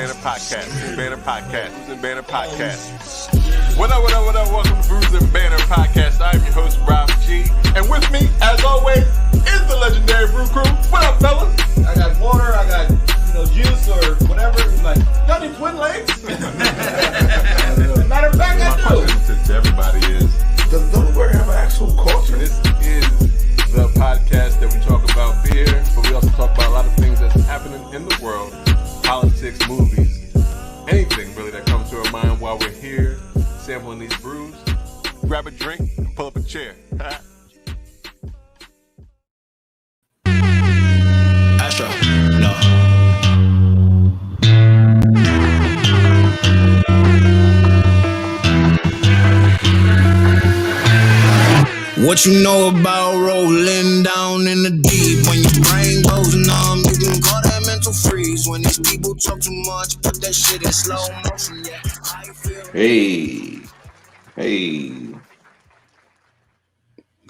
Banner Podcast. Banner Podcast. Banner Podcast. What up, what up, what up? Welcome to Brews and Banner Podcast. I'm your host, Rob G. And with me, as always, is the legendary Brew Crew. What up, fellas? I got water, I got, juice or whatever. It's like, y'all need twin legs? Matter of fact, I do. To everybody is, does Delaware have an actual culture? This is the podcast that we talk about beer, but we also talk about a lot of things that's happening in the world, politics, movies, anything really that comes to our mind while we're here sampling these brews. Grab a drink and pull up a chair. Astro, no. What you know about rolling down in the deep? When your brain goes numb, you can call that mental freeze. When these people talk too much, put that shit in slow motion. Yeah, I feel. Hey.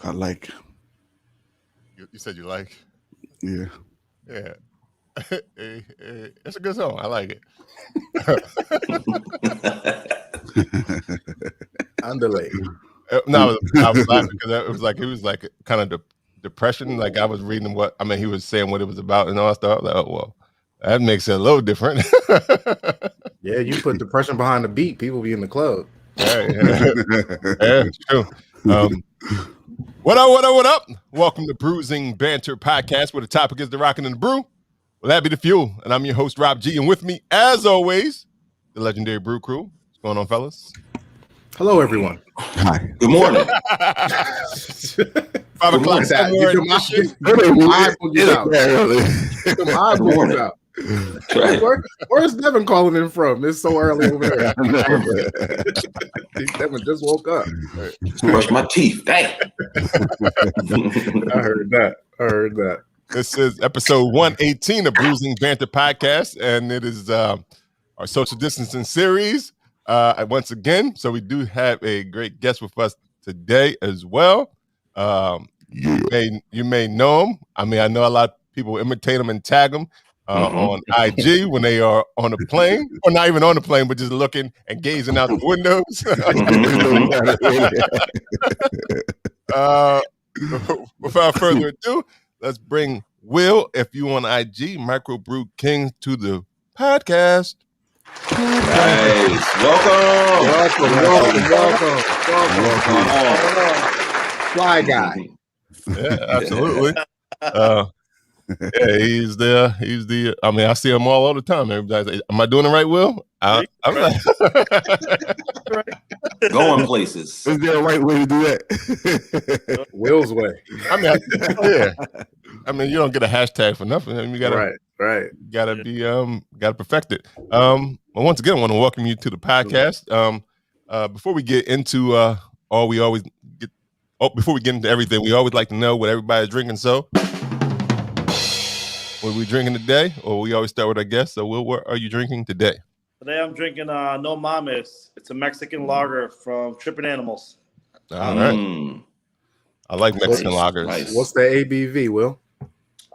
I like. You said you like? Yeah. Yeah. It's a good song. I like it. Underlay. No, I was laughing because it was like kind of depression. Like I was reading he was saying what it was about and all that stuff. I was like, oh, well, that makes it a little different. Yeah, you put depression behind the beat, people be in the club. Yeah, it's true. What up? Welcome to Bruising Banter Podcast, where the topic is the rockin' and the brew. Well, that be the fuel. And I'm your host, Rob G. And with me, as always, the legendary Brew Crew. What's going on, fellas? Hello, everyone. Hi. Good morning. 5 o'clock. Where's Devin calling in from? It's so early over there. Devin just woke up. Brush my teeth. Dang. I heard that. This is episode 118 of Bruising Banter Podcast, and it is our social distancing series once again. So we do have a great guest with us today as well. You may know him. I mean, I know a lot of people imitate him and tag him on IG when they are on a plane, or not even on the plane, but just looking and gazing out the windows. Without further ado, let's bring Will, if you on IG, Microbrew King, to the podcast. Nice. Welcome. Fly guy. Yeah, absolutely. Yeah, he's the. I mean, I see him all the time. Everybody's like, "Am I doing it right, Will?" I'm like, Going places. Is there a right way to do that? Will's way. I mean, yeah. I mean, you don't get a hashtag for nothing. I mean, you gotta, right. Gotta be, gotta perfect it. Well, once again, I want to welcome you to the podcast. Before we get into before we get into everything, we always like to know what everybody's drinking. So, what are we drinking today? Or we always start with our guests. So, Will, what are you drinking today? Today I'm drinking No Mames. It's a Mexican lager from Trippin' Animals. All right. I like Mexican lagers. Nice. What's the ABV, Will?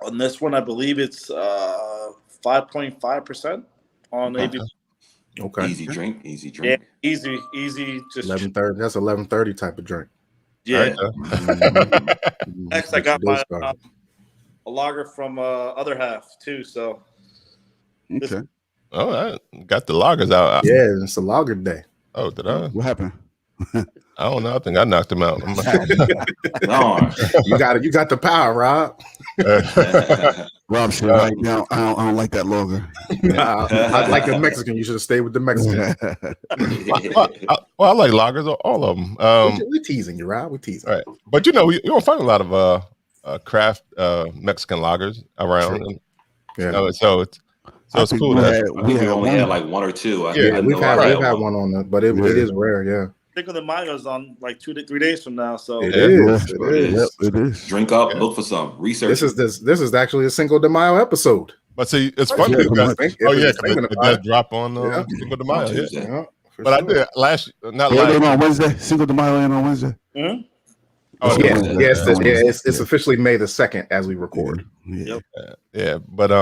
On this one, I believe it's 5.5% on ABV. Okay. Easy drink. Yeah, easy. Just 11:30. That's 11:30 type of drink. Yeah. Right. Next, I got my a lager from Other Half too. So. Okay. All right. Got the lagers out. Yeah, it's a lager day. Oh, did I? What happened? I don't know. I think I knocked him out. No. You got the power, Rob. Rob said right now, I don't like that longer. I like the Mexican. You should have stayed with the Mexican. I like lagers, all of them. We're teasing you, Rob. We're teasing. Right. But you don't find a lot of craft Mexican lagers around. And, Yeah. So it's cool. We only had like one or two. We've had one on that, but it is rare. Yeah. Cinco de Mayo's on like 2 to 3 days from now. So It is. It is. Drink up, look for some research. This is actually a Cinco de Mayo episode. But see, it's funny because it does drop on Cinco de Mayo. Tuesday. Yeah, but I did on Wednesday. Cinco de Mayo on Wednesday. Mm-hmm. Oh, it's officially May the 2nd as we record. Yeah. Yeah, but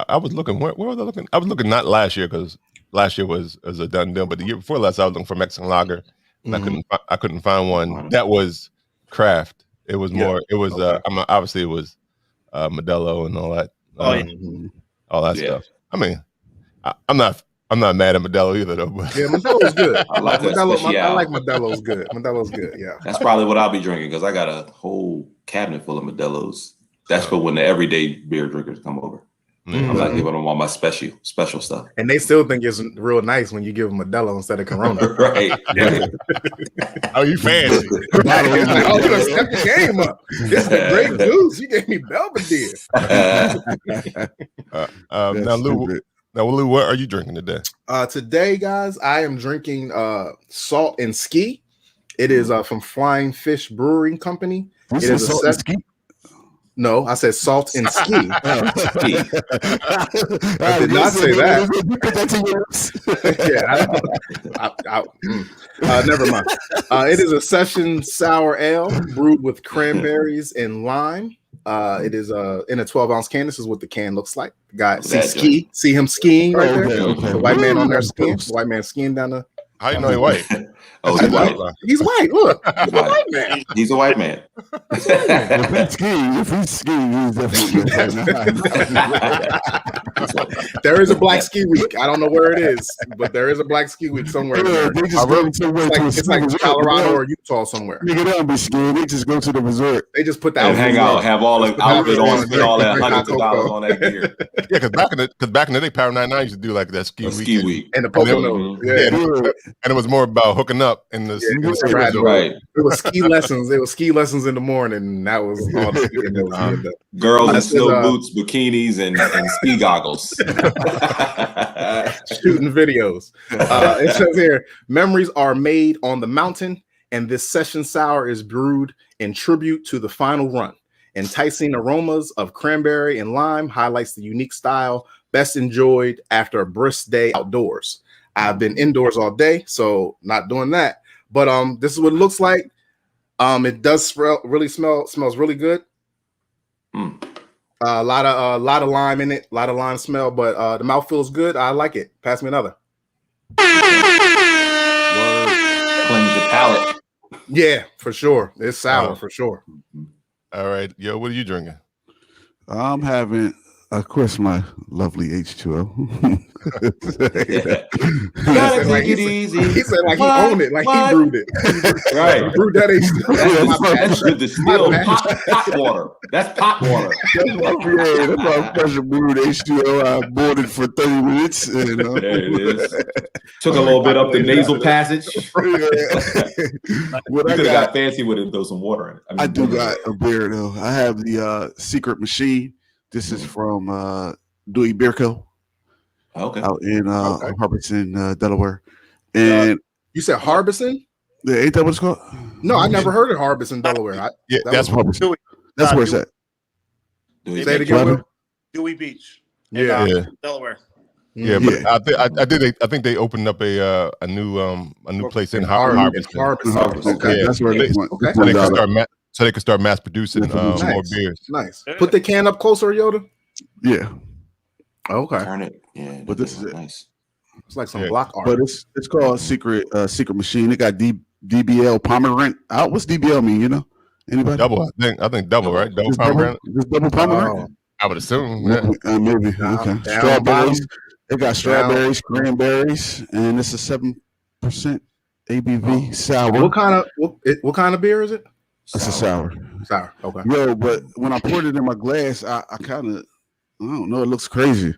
I was looking. Where was I looking? I was looking not last year because last year was a done deal, but the year before last, I was looking for Mexican lager, and I couldn't find one that was craft. It was more. It was. Obviously, it was Modelo and all that. All that stuff. I mean, I'm not mad at Modelo either, though. But. Yeah, Modelo's good. I like that I like Modelo's good. Modelo's good. Yeah, that's probably what I'll be drinking because I got a whole cabinet full of Modelos. That's for when the everyday beer drinkers come over. I'm not giving them all my special stuff. And they still think it's real nice when you give them Modelo instead of Corona. Right. Oh, you fancy. You done stepped the game up. This is a great juice. You gave me Belvedere. Now, Lou, what are you drinking today? Today, guys, I am drinking Salt and Ski. It is from Flying Fish Brewing Company. It is a ski. No, I said Salt and Ski. I did not say that. Never mind. It is a session sour ale brewed with cranberries and lime. It is in a 12-ounce can. This is what the can looks like. Guy, see him skiing right there. Okay. The white man on there skiing. The white man skiing down the. How you know he's white? Oh, he's white. He's white. Look, he's a white man. He's a white man. If he's skiing, he's definitely. There is a black ski week. I don't know where it is, but there is a black ski week somewhere. It's like Colorado or Utah somewhere. Nigga don't be skiing. They just go to the resort. They just put the hang out, have all the outfit on, spend all that hundreds of dollars on that gear. Yeah, because back in the day, Power 99 used to do like that ski week. And the Poconos. And it was more about hooking up in the right. It was ski lessons. It was ski lessons in the morning, and that was all the skiing that was girls in snow boots, bikinis, and ski goggles. Shooting videos. It says here, memories are made on the mountain, and this session sour is brewed in tribute to the final run. Enticing aromas of cranberry and lime highlights the unique style best enjoyed after a brisk day outdoors. I've been indoors all day, so not doing that. But this is what it looks like. It does smells really good. A lot of lime in it, a lot of lime smell, but the mouth feels good. I like it. Pass me another. Cleanse your palate. Yeah, for sure. It's sour for sure. All right, yo, what are you drinking? I'm having, of course, my lovely H2O. Gotta take it easy. He said like he owned it, like he brewed it. Right. He brewed that H2O. That's the distilled pot water. That's pot water. That's my pressure brewed H2O. I boiled it for 30 minutes. There it is. Took a little bit up the nasal passage. You could have got fancy with it, throw some water in it. I do got a beer though. I have the Secret Machine. This is from Dewey Beer Co. Okay. Out in Harbison, Delaware. And you said Harbison? Yeah, ain't that what it's called? No, I never heard of Harbison, Delaware. That's Harbison. That's where it's at. Say it again, Will. Dewey Beach. Delaware. Yeah, but I think they opened up a new place in Harbison. Okay, that's where they went. Okay. So they could start mass producing more beers. Nice. Put the can up closer, Yoda. Yeah. Okay. Turn it. Yeah. But this is it. Nice. It's like some block art. But it's called Secret Machine. It got DBL pomegranate out. What's DBL mean? You know? Anybody? Double. I think double, right? Double pomegranate. Just double pomegranate. I would assume. Maybe. Okay. Strawberries. It got strawberries, cranberries, and it's a 7% ABV sour. What kind of beer is it? It's a sour. Sour. Okay. Yo, but when I poured it in my glass, I kind of, I don't know. It looks crazy.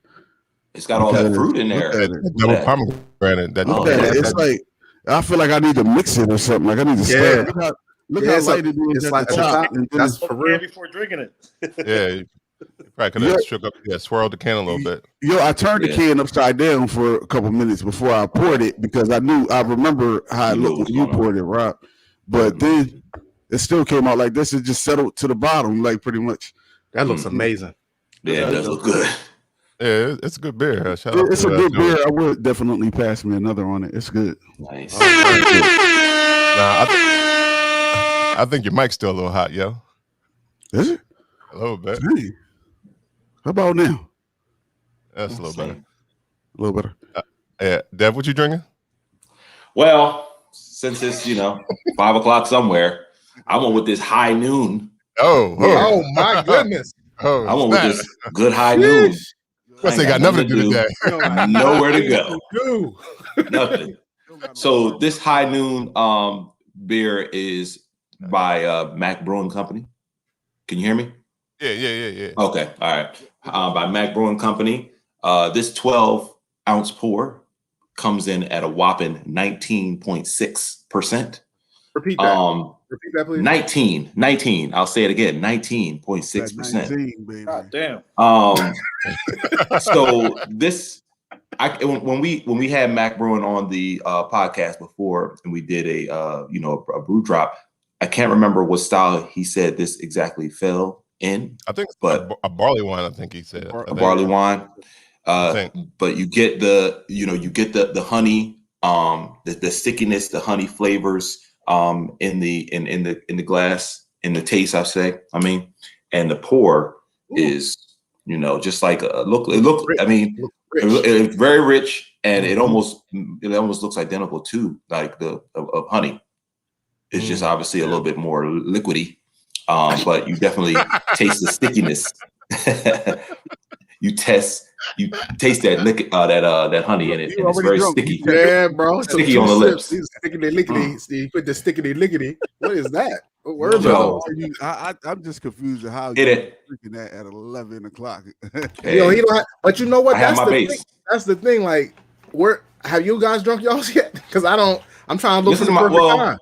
It's got all that fruit in there. Double pomegranate. It's like I feel like I need to mix it or something. Like I need to stir it. Look how light it is. It's like the top. That's for real. Before drinking it. Yeah. Right, could have swirled the can a little bit. Yo, I turned the can upside down for a couple minutes before I poured it because I remember how it looked when you poured it, Rob. But then it still came out like this. It just settled to the bottom, like pretty much. That looks amazing. Yeah, it does look good. Yeah, it's a good beer. It's a good beer. I would definitely pass me another on it. It's good. Nice. I think your mic's still a little hot, yo. Is it? A little bit. Hey. How about now? That's a little better. A little better. Yeah, Dev, what you drinking? Well, since it's 5 o'clock somewhere, I went with this high noon. Oh my goodness! I went with this good high noon. I say got nothing to do today. Nowhere to go. Nothing. So this high noon beer is by Mac Brewing Company. Can you hear me? Yeah. Okay, all right. By Mac Brewing Company. This 12-ounce pour comes in at a whopping 19.6%. Repeat that. Repeat that, please. 19. I'll say it again. 19.6%. God damn. So this, when we had Mac Brewing on the podcast before, and we did a brew drop, I can't remember what style he said this exactly fell in. I think, but a barley wine. I think he said a barley wine. But you get the honey, the stickiness, the honey flavors in the glass, in the taste, I say. I mean, and the pour is just like it's very rich, and it almost looks identical to like of honey. It's just obviously a little bit more liquidy, but you definitely taste the stickiness. You taste that that honey in it, and it's very sticky. Yeah, bro, sticky on the lips. Stickity lickety. You put the stickity lickety. What is that? What word? I'm just confused at how you're drinking that at 11 o'clock. He don't have, but you know what? That's the thing. That's the thing. Like, where have you guys drunk y'all's yet? Because I don't. I'm trying to look for the perfect time.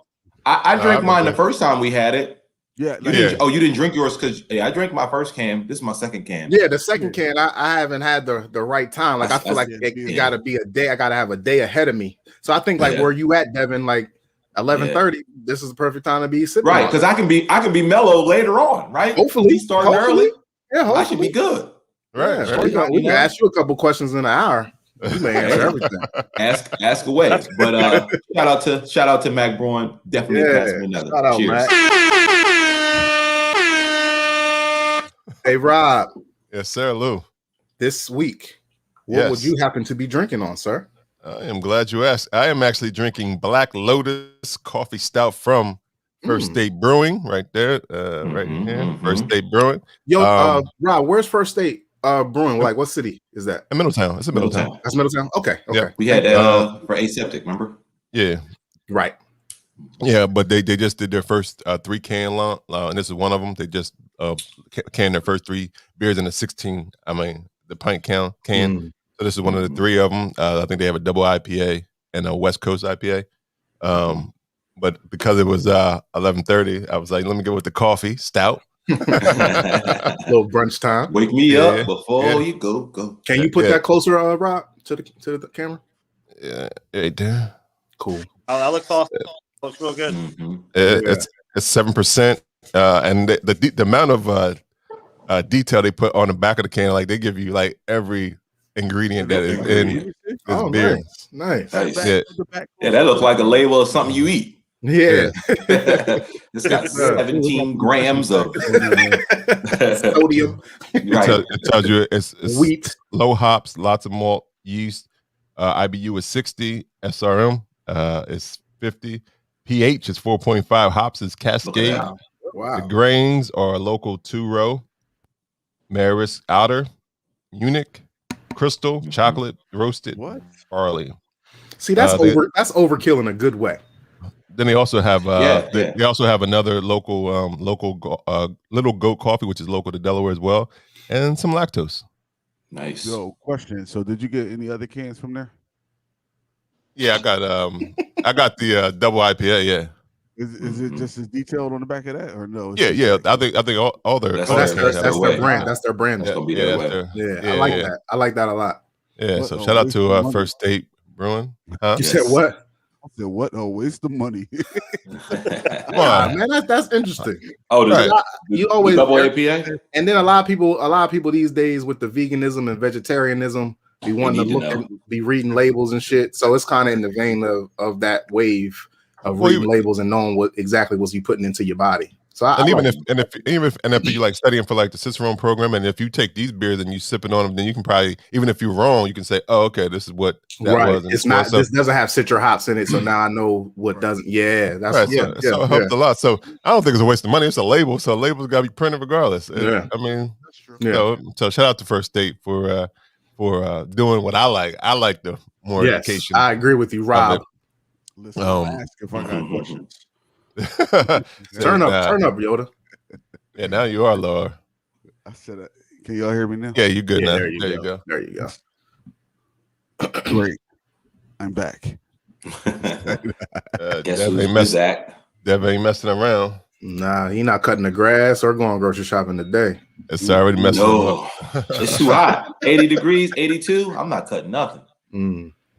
I drank mine the first time we had it. Yeah. You didn't drink yours because I drank my first can. This is my second can. Yeah, the second can I haven't had the right time. Like I feel like it got to be a day. I got to have a day ahead of me. So I think like where you at, Devin? Like 11:30. This is the perfect time to be sitting. Right, because I can be mellow later on. Right. Hopefully, starting early. Yeah, hopefully. I should be good. Right. We can ask you a couple questions in an hour. You may answer everything. Ask away. But shout out to Mac Brewing. Definitely pass me another. Shout out, cheers. Mac. Hey Rob. Yes, sir, Lou. This week, what would you happen to be drinking on, sir? I am glad you asked. I am actually drinking Black Lotus Coffee Stout from First State Brewing, right there, right here. First State Brewing. Yo, Rob, where's First State Brewing? Like, what city is that? In Middletown. It's in Middletown. That's Middletown. Okay. Yep. We had for aseptic, remember? Yeah. Right. Yeah, but they just did their first 3-can launch, and this is one of them. They just canned their first 3 beers in the 16. The pint can. So this is one of the 3 of them. I think they have a double IPA and a West Coast IPA. But because it was 11:30, I was like, let me go with the coffee stout. Little brunch time. Wake me up before you go. Can you put that closer, Rob, to the camera? Yeah, right there. Cool. That looks awesome. Looks real good. It's 7%, and the amount of detail they put on the back of the can, like they give you like every ingredient that is in this beer. Nice. Yeah, that looks like a label of something you eat. Yeah. It's got 17 grams of sodium. It tells you it's wheat, low hops, lots of malt, yeast. IBU is 60, SRM is 50, pH is 4.5, hops is Cascade. Wow. The grains are local 2-row, Maris Outer, Munich, Crystal, chocolate, roasted, barley. See, that's overkill in a good way. Then they also have they also have another local Little Goat Coffee, which is local to Delaware as well, and some lactose. Nice. So, question. So, did you get any other cans from there? Yeah, I got the double IPA. Yeah. Is it just as detailed on the back of that, or no? Yeah. I think all their that's their brand. That's their brand. That's gonna be their way. I like that. I like that a lot. Yeah. So shout out to First State Brewing. You said what? I said what? Oh, waste the money. Come on, man. That's interesting. Oh, right. You always double APA. And then a lot of people these days with the veganism and vegetarianism be wanting to look and be reading labels and shit. So it's kind of in the vein of that wave of reading labels and knowing what exactly was you putting into your body. So I And like if you like studying for like the Cicerone program, and if you take these beers and you sipping on them, then you can probably, even if you're wrong, you can say, "Oh, okay, this is what that was." And It's not. was. So, this doesn't have citron hops in it, so now I know what doesn't. Yeah, that's right. yeah. So it helped a lot. So I don't think it's a waste of money. It's a label, so labels got to be printed regardless. Yeah. I mean, That's true. Yeah. so shout out to First State for doing what I like. I like the more Yes, education. I agree with you, Rob. Listen, I'll ask if I got questions. Turn up, Yoda. Yeah, now you are lower. I said, can y'all hear me now? Yeah, you good now. There you go. There you go. Great. I'm back. Guess who's Zach? Dev ain't messing around. Nah, he not cutting the grass or going grocery shopping today. It's already messing up. It's too hot. 80 degrees, 82. I'm not cutting nothing.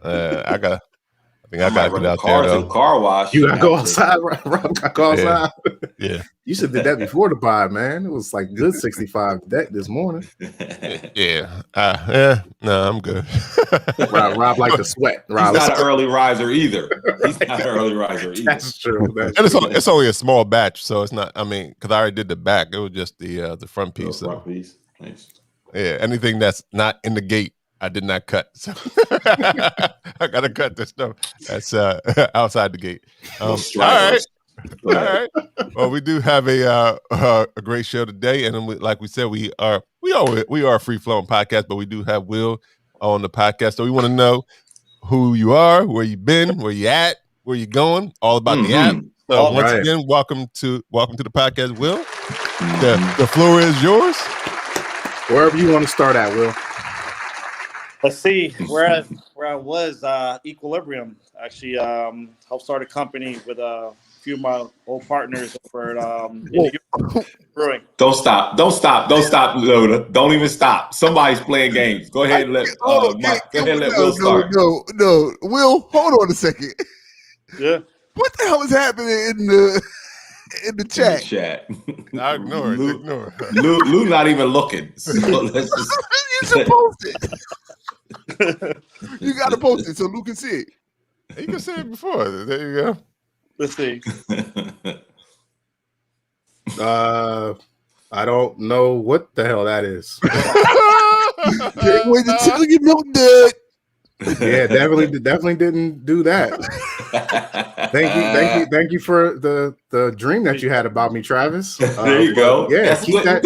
I think I gotta get out there though. Car wash. You gotta go outside, Rob. Gotta go outside. Yeah. You should have did that before the buy, man. It was like good 65 this morning. Yeah. No, I'm good. Rob like to sweat. He's not an early riser either. That's true. And it's only a small batch, so it's not. I mean, because I already did the back. It was just the front piece. Front piece. Nice. Yeah. Anything that's not in the gate, I did not cut. So I gotta cut this stuff that's outside the gate. All right. Well, we do have a great show today, and like we said, we are a free flowing podcast, but we do have Will on the podcast, so we want to know who you are, where you've been, where you at, where you going, all about the app. So once again, welcome to the podcast, Will. The floor is yours. Wherever you want to start at, Will. Let's see where I was. Equilibrium. Actually, helped start a company with a few of my old partners over at Brewing. Don't stop, Loda. Don't even stop. Somebody's playing games. Go ahead and let Will start. No. Will, hold on a second. Yeah. What the hell is happening in the chat? I ignore it. Lou not even looking. So let's just... You should post it. You got to post it so Lou can see it. You can see it before. There you go. Let's see. I don't know what the hell that is. Can't wait until you milk dud. Yeah, definitely didn't do that. Thank you for the dream that you had about me, Travis. There you go. Yeah, that's keep that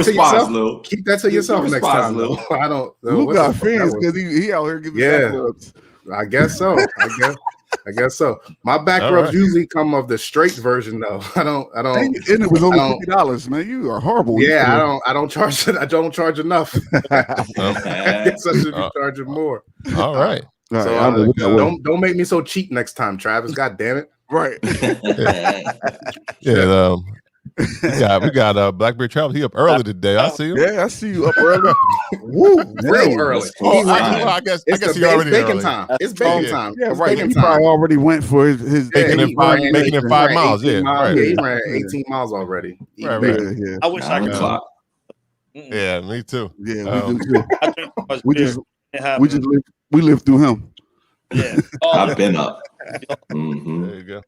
to yourself. Lou. Keep that to yourself next time, Lou. I don't. Lou got fans because he out here giving backrubs. I guess so. I guess so. My backrubs usually come of the straight vertion, though. I don't. And it was only $50, man. You are horrible. Yeah, I don't charge enough. I guess I should be charging more. All right. So don't make me so cheap next time, Travis. God damn it. Right. Yeah. We got Blackberry Travis. He up early today. I see him. Yeah, I see you up early. Woo, real early. I guess he already baking early. time. It's baking time. Yeah, right. He probably already went for his making it 5 miles. Yeah, right. He ran 18 miles already. Right. Yeah. I wish I could. Yeah, me too. Yeah, we do too. We lived through him. Yeah. I've been up. Mm-hmm. There you go.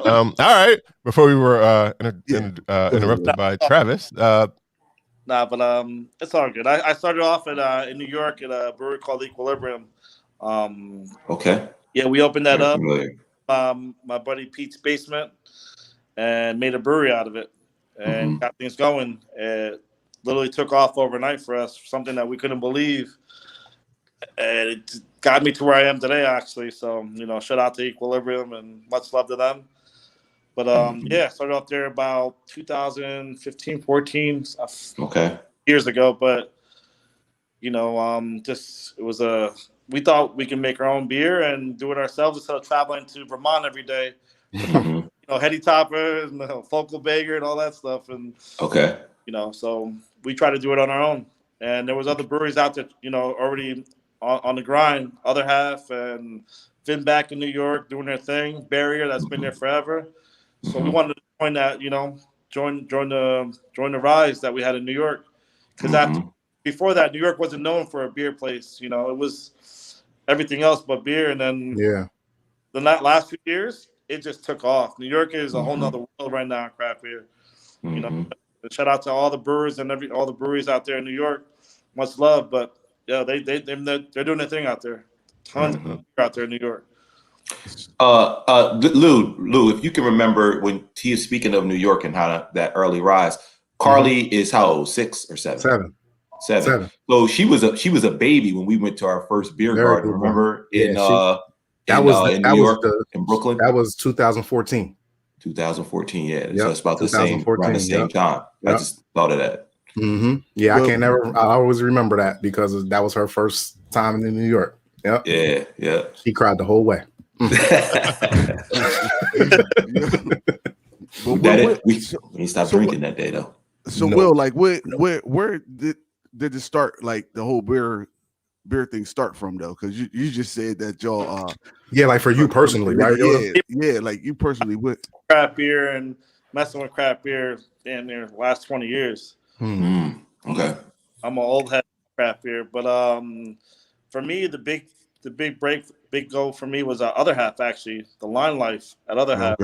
All right. Before we were interrupted by Travis. But it's all good. I started off in New York at a brewery called Equilibrium. Okay. Yeah, we opened that up. My buddy Pete's basement, and made a brewery out of it, and got things going. It literally took off overnight for us. Something that we couldn't believe, and it got me to where I am today, actually. So, shout out to Equilibrium and much love to them. But, yeah, started off there about 2015, 14, years ago. But, just it was we thought we could make our own beer and do it ourselves instead of traveling to Vermont every day. Heady Topper and Focal Baker and all that stuff. And, so we tried to do it on our own. And there was other breweries out there, already on the grind, other half, and Finn back in New York doing their thing. Barrier that's been there forever. So we wanted to join that, join the rise that we had in New York. Because before that, New York wasn't known for a beer place. It was everything else but beer. And then the last few years, it just took off. New York is a whole nother world right now in craft beer. You know, shout out to all the brewers and all the breweries out there in New York. Much love, but yeah, they're doing their thing out there. Tons of beer out there in New York. Lou, if you can remember when he is speaking of New York and how that early rise, Carly is how old? 6 or 7? 7. So she was a baby when we went to our first beer garden. Remember in New York, in Brooklyn. That was 2014. 2014, yeah. So it's about the same around the same time. I just thought of that. Yeah, I always remember that because that was her first time in New York. Yep. Yeah. She cried the whole way. We stopped drinking that day though. So Will, like, where did it start? Like the whole beer thing start from though? Because you just said that y'all like for you personally, right? Yeah, like you personally with craft beer and messing with craft beer in the last 20 years. Okay. I'm an old head craft beer, but for me the big goal for me was Other Half, actually, the line life at Other Half.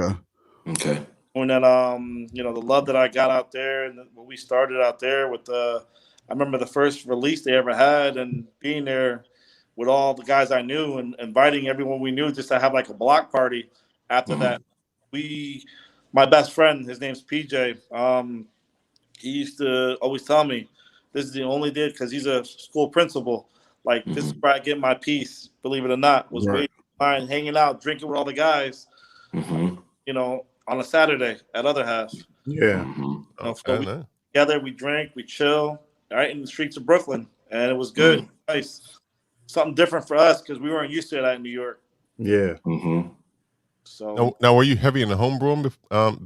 Okay. When that the love that I got out there and when we started out there with I remember the first release they ever had and being there with all the guys I knew and inviting everyone we knew just to have like a block party. After that, my best friend, his name's PJ. He used to always tell me, "This is the only day," because he's a school principal. Like this is where I get my peace. Believe it or not, was waiting, hanging out, drinking with all the guys. You know, on a Saturday at Other Half. Yeah. Together, we drink, we chill, right in the streets of Brooklyn, and it was good, nice, something different for us because we weren't used to that in New York. Yeah. So now, were you heavy in the homebrewing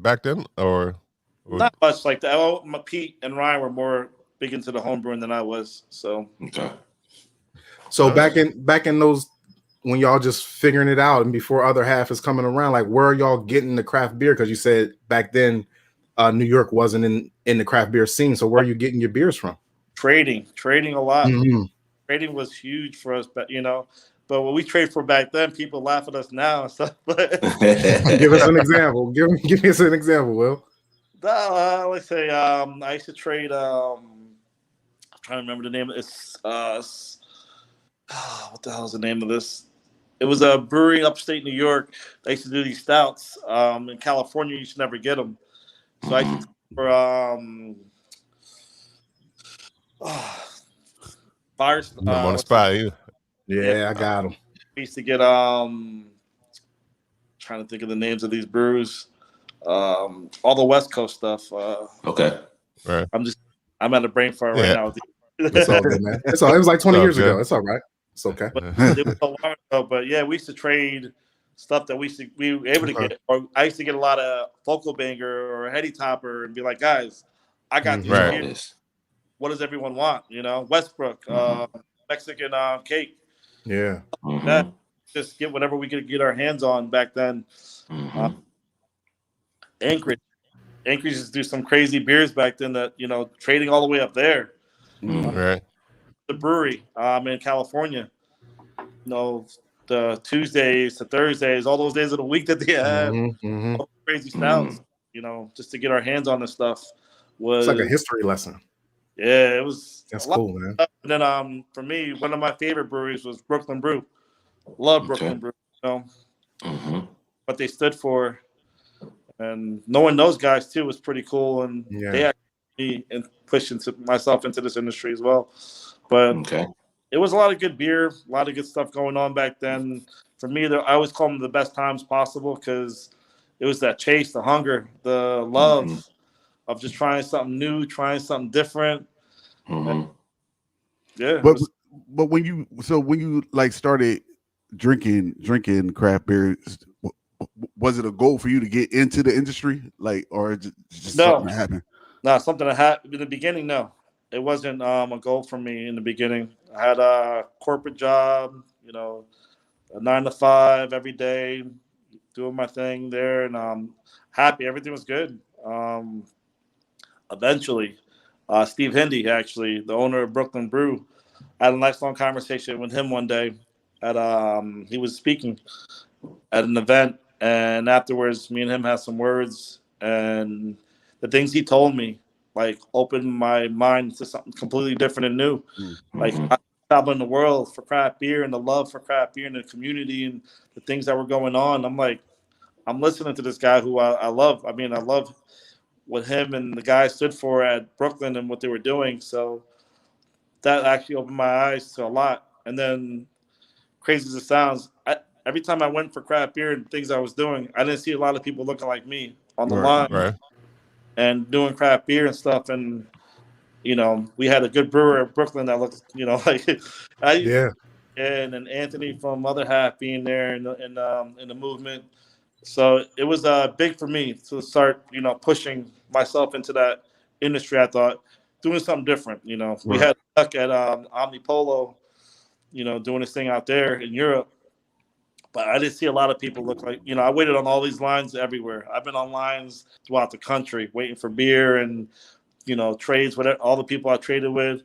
back then, or not much like that? Pete and Ryan were more big into the homebrewing than I was. So So back in those when y'all just figuring it out and before Other Half is coming around, like where are y'all getting the craft beer? Because you said back then New York wasn't in the craft beer scene. So where are you getting your beers from? Trading a lot. Trading was huge for us, but but what we trade for back then, people laugh at us now. So, give us an example. Give us an example, Will. Let's say I used to trade. I'm trying to remember the name. It's what the hell is the name of this? It was a brewery upstate New York. They used to do these stouts. In California, you used to never get them. So I used to for fire. I'm on the spot. Yeah, I got them. We used to get trying to think of the names of these brews. All the West Coast stuff. Okay. Right. I'm at a brain fart right now. It's all good, man. It was like 20 years ago. It's all right. It's okay. But it was so long ago. But yeah, we used to trade stuff that we were able to get. Or I used to get a lot of Focal Banger or Heady Topper and be like, guys, I got these here. What does everyone want? Westbrook, Mexican cake. Yeah. That, just get whatever we could get our hands on back then. Anchorage used to do some crazy beers back then that, trading all the way up there. Right. The brewery in California. The Tuesdays to Thursdays, all those days of the week that they had, all crazy styles, just to get our hands on this stuff was it's like a history lesson. Yeah, it was. That's cool, man. And then for me, one of my favorite breweries was Brooklyn Brew. Love Brooklyn Brew. What they stood for, and knowing those guys too was pretty cool. And they actually pushed myself into this industry as well. But it was a lot of good beer, a lot of good stuff going on back then. For me, I always call them the best times possible because it was that chase, the hunger, the love of just trying something new, trying something different. Yeah. But when you like started drinking craft beer, was it a goal for you to get into the industry, like, or just something that happened? No, something that happened in the beginning. No, it wasn't a goal for me in the beginning. I had a corporate job, a 9 to 5 every day, doing my thing there, and happy. Everything was good. Eventually, Steve Hindy, actually, the owner of Brooklyn Brew, I had a nice long conversation with him one day. He was speaking at an event And afterwards, me and him had some words, and the things he told me like opened my mind to something completely different and new. Like I traveling the world for craft beer and the love for craft beer and the community and the things that were going on. I'm like, I'm listening to this guy who I love. I mean, I love what him and the guys stood for at Brooklyn and what they were doing. So that actually opened my eyes to a lot. And then, crazy as it sounds, every time I went for craft beer and things I was doing, I didn't see a lot of people looking like me on the line and doing craft beer and stuff. And, you know, we had a good brewer in Brooklyn that looked, you know, like and then Anthony from Other Half being there in the movement. So it was big for me to start, you know, pushing myself into that industry. I thought doing something different. You know, we had Duck at Omnipolo, you know, doing this thing out there in Europe, but I didn't see a lot of people look like, you know, I waited on all these lines everywhere. I've been on lines throughout the country waiting for beer and, you know, trades, whatever, all the people I traded with.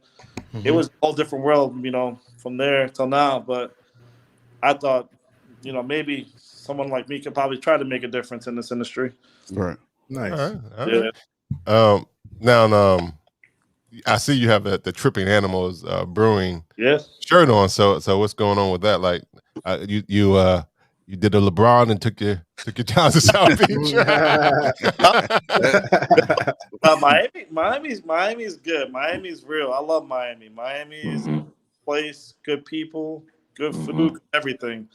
It was a whole different world, you know, from there till now. But I thought, you know, maybe someone like me could probably try to make a difference in this industry. Right. Nice. All right. Now, I see you have the Tripping Animals Brewing shirt on. So what's going on with that? Like, you did a LeBron and took your time to South Beach. Miami's good. Miami's real. I love Miami. Miami's a place, good people, good food, everything.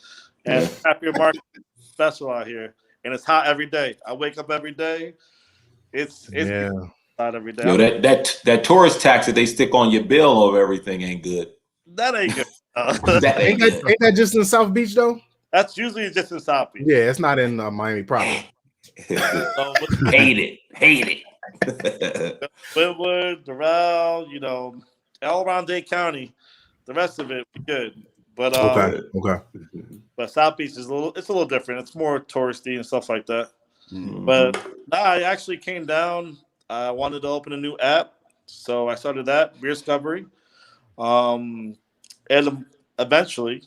And Happy Market special out here. And it's hot every day. I wake up every day. It's hot every day. Yo, that tourist tax that they stick on your bill of everything ain't good. That ain't good. Ain't that just in South Beach though? That's usually just in South Beach. Yeah, it's not in Miami proper. Hate it. Wynwood, Doral, you know, all around Dade County. The rest of it, good. But okay. But South Beach is a little different. It's more touristy and stuff like that. But I actually came down. I wanted to open a new app, so I started that, Beer Discovery. And eventually,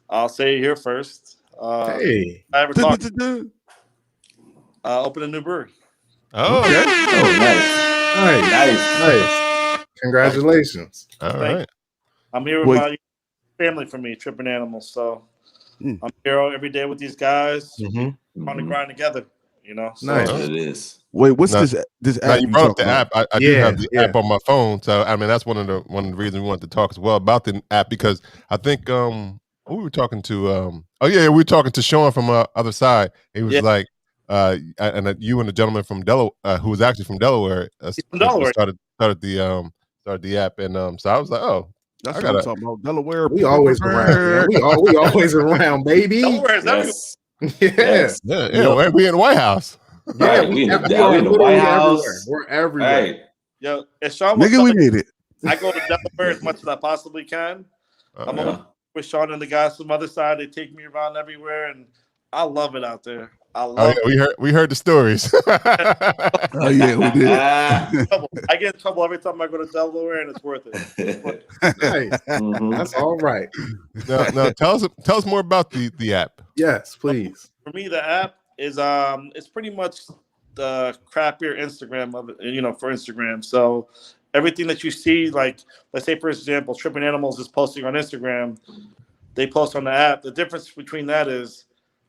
I'll say it here first. I ever talked. Open a new brewery. Oh, okay. Nice. Congratulations. All right. I'm here with my family for me, Tripping Animals. So I'm here every day with these guys on the grind together. You know, so. Nice. It is. Wait, what's this app? Now you brought up the app. I do have the app on my phone, so I mean that's one of the reasons we wanted to talk as well about the app, because I think we were talking to we were talking to Sean from other side. He was like, and you and the gentleman from Delaware, who was actually from Delaware, started the app, and so I was like, oh. That's what I'm talking about. Delaware. We always around. We always around, baby. Delaware's Yes. Yeah. We in the White House. Yeah, we in the White House. We're everywhere. Right. Yo, if Sean Nigga, we made it. I go to Delaware as much as I possibly can. I'm with Sean and the guys from the other side. They take me around everywhere, and I love it out there. I love it. We heard the stories. Oh yeah, we did. I get in trouble every time I go to Delaware, and it's worth it. Nice. That's all right. Now tell us more about the app. Yes, please. For me, the app is it's pretty much the craft beer Instagram of it, you know, for Instagram. So everything that you see, like let's say for example, Tripping Animals is posting on Instagram, they post on the app. The difference between that is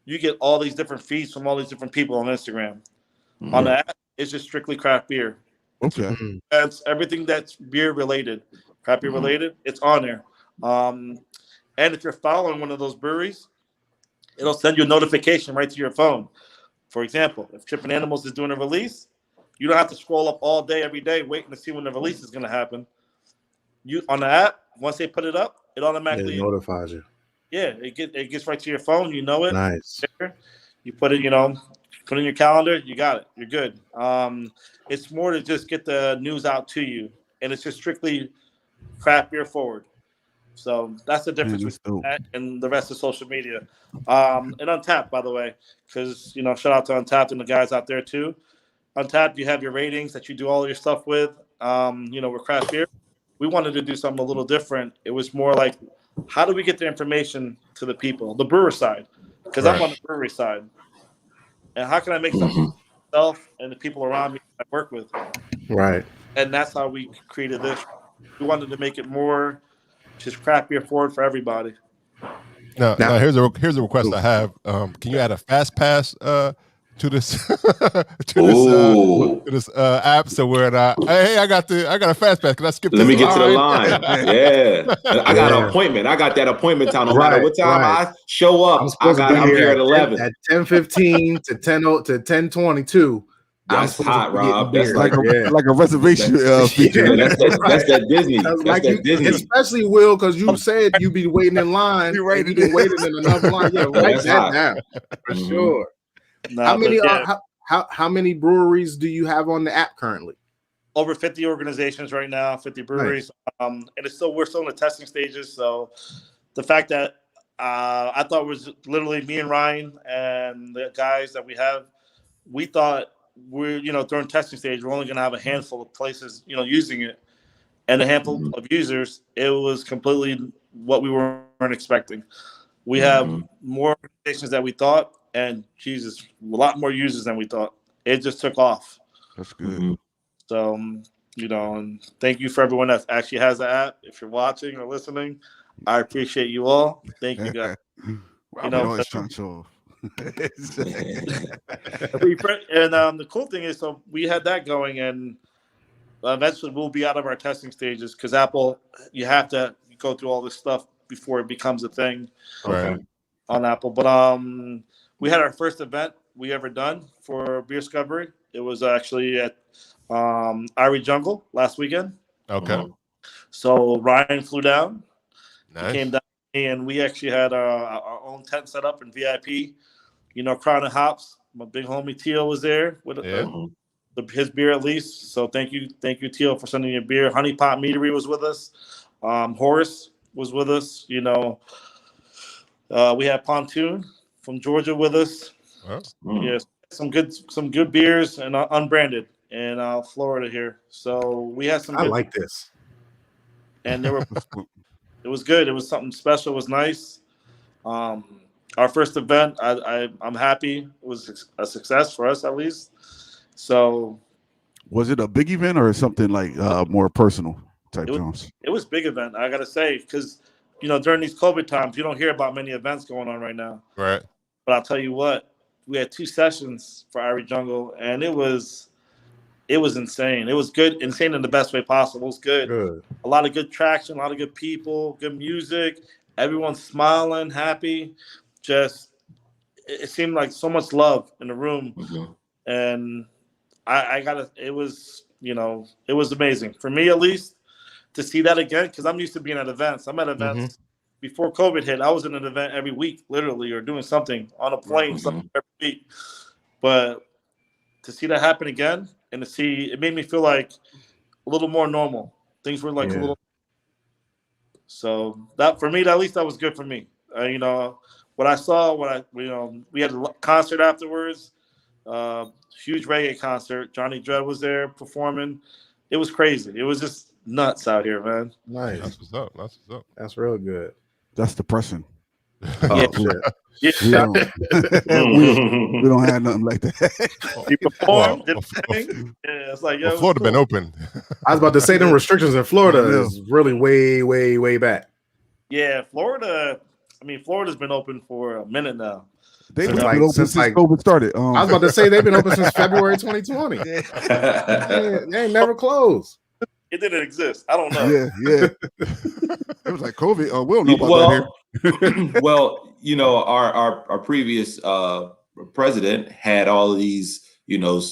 you get all these different feeds from all these different people on Instagram. On the app, it's just strictly craft beer. Okay. That's everything that's beer related, craft beer related. It's on there. And if you're following one of those breweries, it'll send you a notification right to your phone. For example, if Tripping Animals is doing a release, you don't have to scroll up all day, every day, waiting to see when the release is going to happen. You on the app, once they put it up, it automatically notifies you. Yeah, it gets right to your phone. You know it. Nice. You put it, put in your calendar. You got it. You're good. It's more to just get the news out to you, and it's just strictly craft beer forward. So that's the difference between that and the rest of social media. And Untapped, by the way, because shout out to Untapped and the guys out there too. Untapped, you have your ratings that you do all your stuff with. With craft beer, we wanted to do something a little different. It was more like, how do we get the information to the people, the brewer side? because I'm on the brewery side. And how can I make something for myself and the people around me I work with? Right. And that's how we created this. We wanted to make it more just craft beer forward for everybody. Now here's a request I have. Can you add a fast pass to this to this app? So we're hey, I got a fast pass. Can I skip? Let this me get line? to the line. Yeah, I got an appointment. I got that appointment time. No matter what time I show up, I'm here at 11 at 10:15 to 10:22. That's hot, Rob. That's like a reservation feature. That's that Disney. That's that Disney. Especially Will, because you said you'd be waiting in line. You've been waiting in another line. Yeah, write that down for sure. How many breweries do you have on the app currently? Over 50 organizations right now, 50 breweries. Nice. And we're still in the testing stages. So the fact that I thought it was literally me and Ryan and the guys that we thought during testing stage, we're only going to have a handful of places, using it, and a handful of users. It was completely what we weren't expecting. We have more organizations than we thought, and Jesus, a lot more users than we thought. It just took off. That's good. So, and thank you for everyone that actually has the app. If you're watching or listening, I appreciate you all. Thank you, guys. Always trying to show. And the cool thing is, so we had that going, and eventually we'll be out of our testing stages because Apple, you have to go through all this stuff before it becomes a thing on Apple. But we had our first event we ever done for Beer Discovery. It was actually at Irie Jungle last weekend. Okay. So Ryan flew down. Nice. He came down, and we actually had our own tent set up in VIP. Crown and Hops. My big homie Teal was there with his beer at least. So thank you, Teal, for sending your beer. Honey Pot Meadery was with us. Horace was with us. We had Pontoon from Georgia with us. Yes, some good beers and unbranded in Florida here. So we had some. I like this. And it was good. It was something special. It was nice. Our first event, I'm happy. It was a success for us, at least. So, was it a big event or something like more personal type Jones? It was big event. I gotta say, because during these COVID times, you don't hear about many events going on right now. Right. But I'll tell you what, we had 2 sessions for Irie Jungle, and it was insane. It was good, insane in the best way possible. It was good. A lot of good traction, a lot of good people, good music. Everyone's smiling, happy. Just, it seemed like so much love in the room. And it was amazing for me, at least, to see that again, because I'm used to being at events. I'm at events before COVID hit. I was in an event every week, literally, or doing something on a plane, something every week. But to see that happen again, and it made me feel like a little more normal. Things were like a little. So that, for me, at least that was good for me. What I saw, we had a concert afterwards, huge reggae concert. Johnny Dredd was there performing. It was crazy. It was just nuts out here, man. Nice. That's what's up. That's real good. That's depressing. Yeah. We don't have nothing like that. He performed, did thing. Yeah, it's like, Florida been open. I was about to say them restrictions in Florida is really way, way, way back. Yeah, Florida's been open for a minute now. They've been open since COVID started. I was about to say they've been open since February 2020. They ain't never closed. It didn't exist. I don't know. Yeah. It was like COVID. We don't know about that here. Well, our previous president had all of these,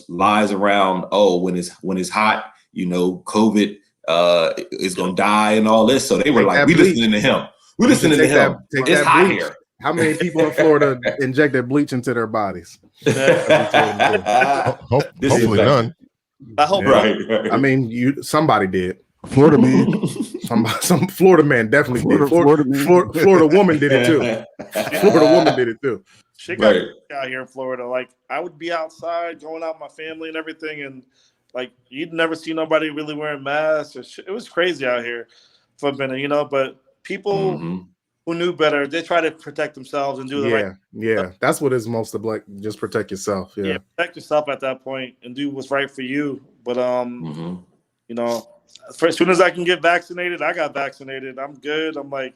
lies around. Oh, when it's hot, COVID is gonna die and all this. So they were like, we listening to him. We listening to him. It's hot here. How many people in Florida injected bleach into their bodies? Hopefully none. I hope right. I mean, somebody did. Florida man. Some Florida man definitely did. Florida woman did it too. Florida woman did it too. Shit got out here in Florida. Like, I would be outside, going out with my family and everything, and like you'd never see nobody really wearing masks. It was crazy out here for a minute, but people who knew better, they try to protect themselves and do the right. Yeah, that's what it's most of like. Just protect yourself. Yeah, protect yourself at that point and do what's right for you. But you know, as soon as I can get vaccinated, I got vaccinated. I'm good. I'm like,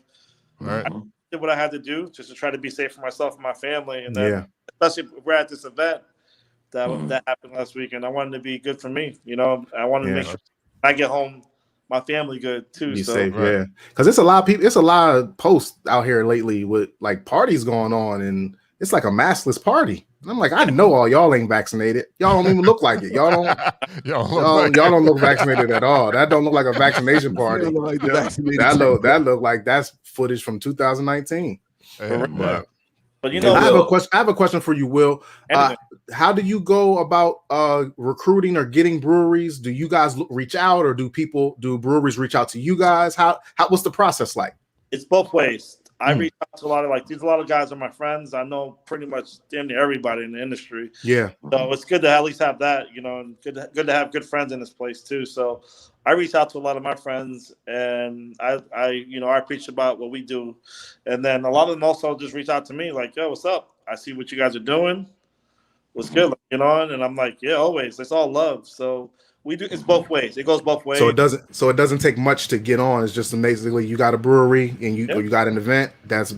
I did what I had to do just to try to be safe for myself and my family. And then, especially if we're at this event that happened last week, and I wanted to be good for me. You know, I wanted to make sure I get home, my family good too. Be safe, because it's a lot of people. It's a lot of posts out here lately with like parties going on, and it's like a maskless party. And I'm like, I know all y'all ain't vaccinated. Y'all don't even look like it. Y'all don't look vaccinated at all. That don't look like a vaccination party. That look like that's footage from 2019. But you know, I have a question for you, Will. How do you go about recruiting or getting breweries? Do you guys reach out, or do breweries reach out to you guys? What's the process like? It's both ways. I reach out to a lot of guys are my friends. I know pretty much damn near everybody in the industry. Yeah. So it's good to at least have that, you know, and good to have good friends in this place too. So I reach out to a lot of my friends, and I preach about what we do. And then a lot of them also just reach out to me like, yo, what's up? I see what you guys are doing. What's good? You know, and I'm like, yeah, always. It's all love. So we do. It's both ways. It goes both ways. So it doesn't take much to get on. It's just basically you got a brewery and you got an event that's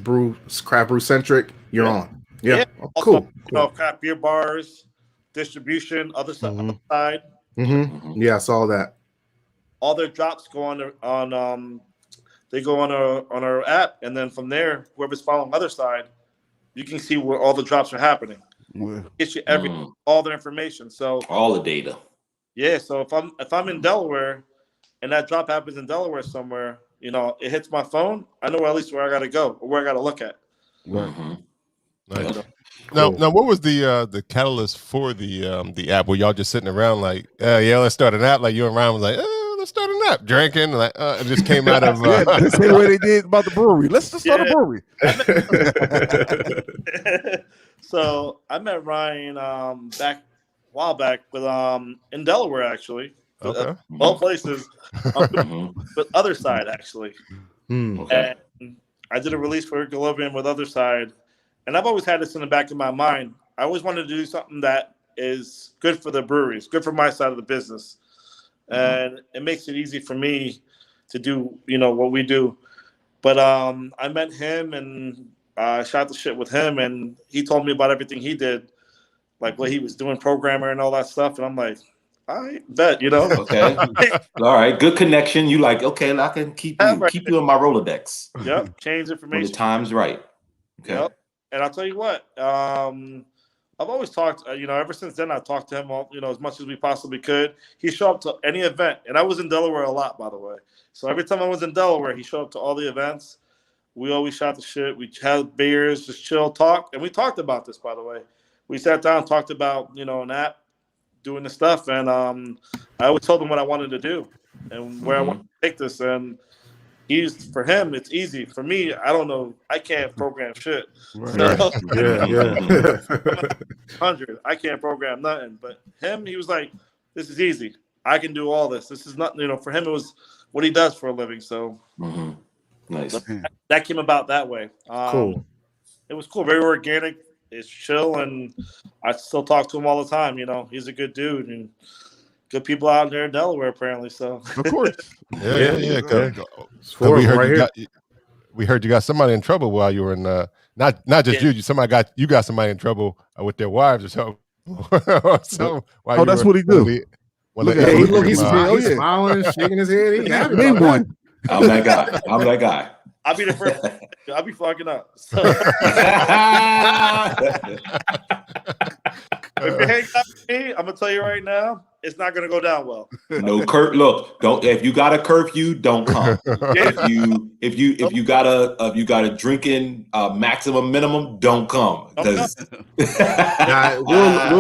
craft brew centric. You're on. Yeah. Oh, also, cool. You know, craft beer bars, distribution, other side. Yeah, I saw that. All their drops go on they go on our app, and then from there, whoever's following other side, you can see where all the drops are happening. Get you all the information. So all the data. Yeah, so if I'm in Delaware and that drop happens in Delaware somewhere, you know, it hits my phone, I know at least where I got to go or where I got to look at. Nice. Now, what was the catalyst for the app? Were y'all just sitting around like, let's start an app? Like you and Ryan was like, let's start an app, drinking, like it just came out of the same way they did about the brewery. Let's just start a brewery. So I met Ryan a while back with in Delaware actually. Okay. Both places, but other side actually. Okay. And I did a release for Galovian with other side, and I've always had this in the back of my mind. I always wanted to do something that is good for the breweries, good for my side of the business, and it makes it easy for me to do, you know, what we do. But I met him and I shot the shit with him, and he told me about everything he did, like what he was doing, programmer and all that stuff. And I'm like, I bet, you know. Okay. All right. Good connection. You like, okay, I can keep you in my Rolodex. Yep. Change information. When the time's right. Okay. Yep. And I'll tell you what, I've always talked, you know, ever since then, I've talked to him, you know, as much as we possibly could. He showed up to any event, and I was in Delaware a lot, by the way. So every time I was in Delaware, he showed up to all the events. We always shot the shit. We had beers, just chill, talk. And we talked about this, by the way. We sat down, talked about, you know, an app, doing the stuff. And I always told him what I wanted to do and where I wanted to take this. And for him, it's easy. For me, I don't know. I can't program shit. Right. So, Yeah. 100. I can't program nothing. But him, he was like, this is easy. I can do all this. This is nothing, you know, for him, it was what he does for a living. So nice. That came about that way. Cool. It was cool. Very organic. It's chill. And I still talk to him all the time. You know, he's a good dude and good people out there in Delaware, apparently. So, of course. Yeah. We heard you got somebody in trouble while you were in not just you. Somebody got somebody in trouble with their wives or something. So that's what he do. He's smiling, shaking his head. He's happy. Big one. I'm that guy. I'll be the first. I'll be fucking up. So. If you hang out with me, I'm gonna tell you right now, it's not gonna go down well. No look, don't. If you got a curfew, don't come. If you got a drinking maximum minimum, don't come. We'll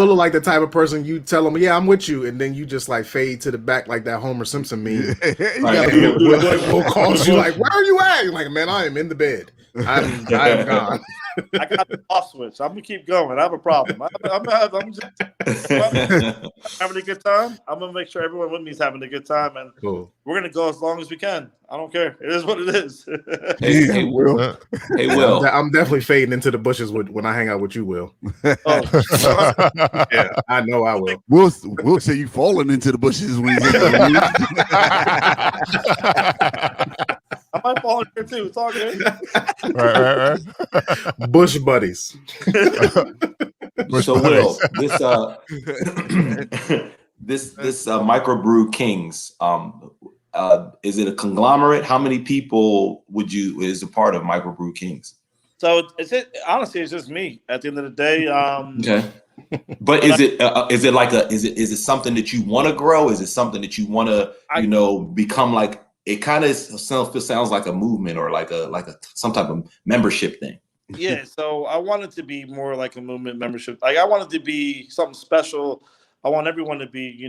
look like the type of person you tell them, yeah, I'm with you, and then you just like fade to the back like that Homer Simpson meme. We'll call you like, where are you at? You're like, man, I am in the bed. I'm gone. I got the off switch. I'm gonna keep going. I have a problem. I'm just having a good time. I'm gonna make sure everyone with me is having a good time, and we're gonna go as long as we can. I don't care. It is what it is. Hey, Will. Hey, Will. I'm definitely fading into the bushes when I hang out with you, Will. Yeah, I know I will. Will say you falling into the bushes when you hang out with you. I might fall in here too. It's all good. Right. Bush buddies. So Will, this Microbrew Kings, is it a conglomerate? How many people is a part of Microbrew Kings? So honestly, it's just me at the end of the day. Okay. But is it something that you want to grow? Is it something that you want to become like? It kind of sounds like a movement or like some type of membership thing. Yeah, so I want it to be more like a movement membership. Like I want it to be something special. I want everyone to be,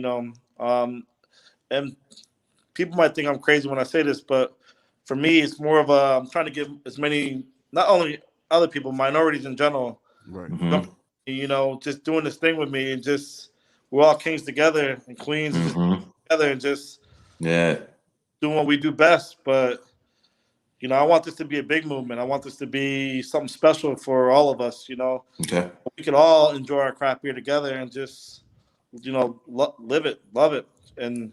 and people might think I'm crazy when I say this, but for me, it's more of I'm trying to give as many, not only other people, minorities in general, right? Just doing this thing with me, and just we're all kings together and queens together, and just doing what we do best. But I want this to be a big movement. I want this to be something special for all of us. Okay. We can all enjoy our craft beer together and just live it, love it, and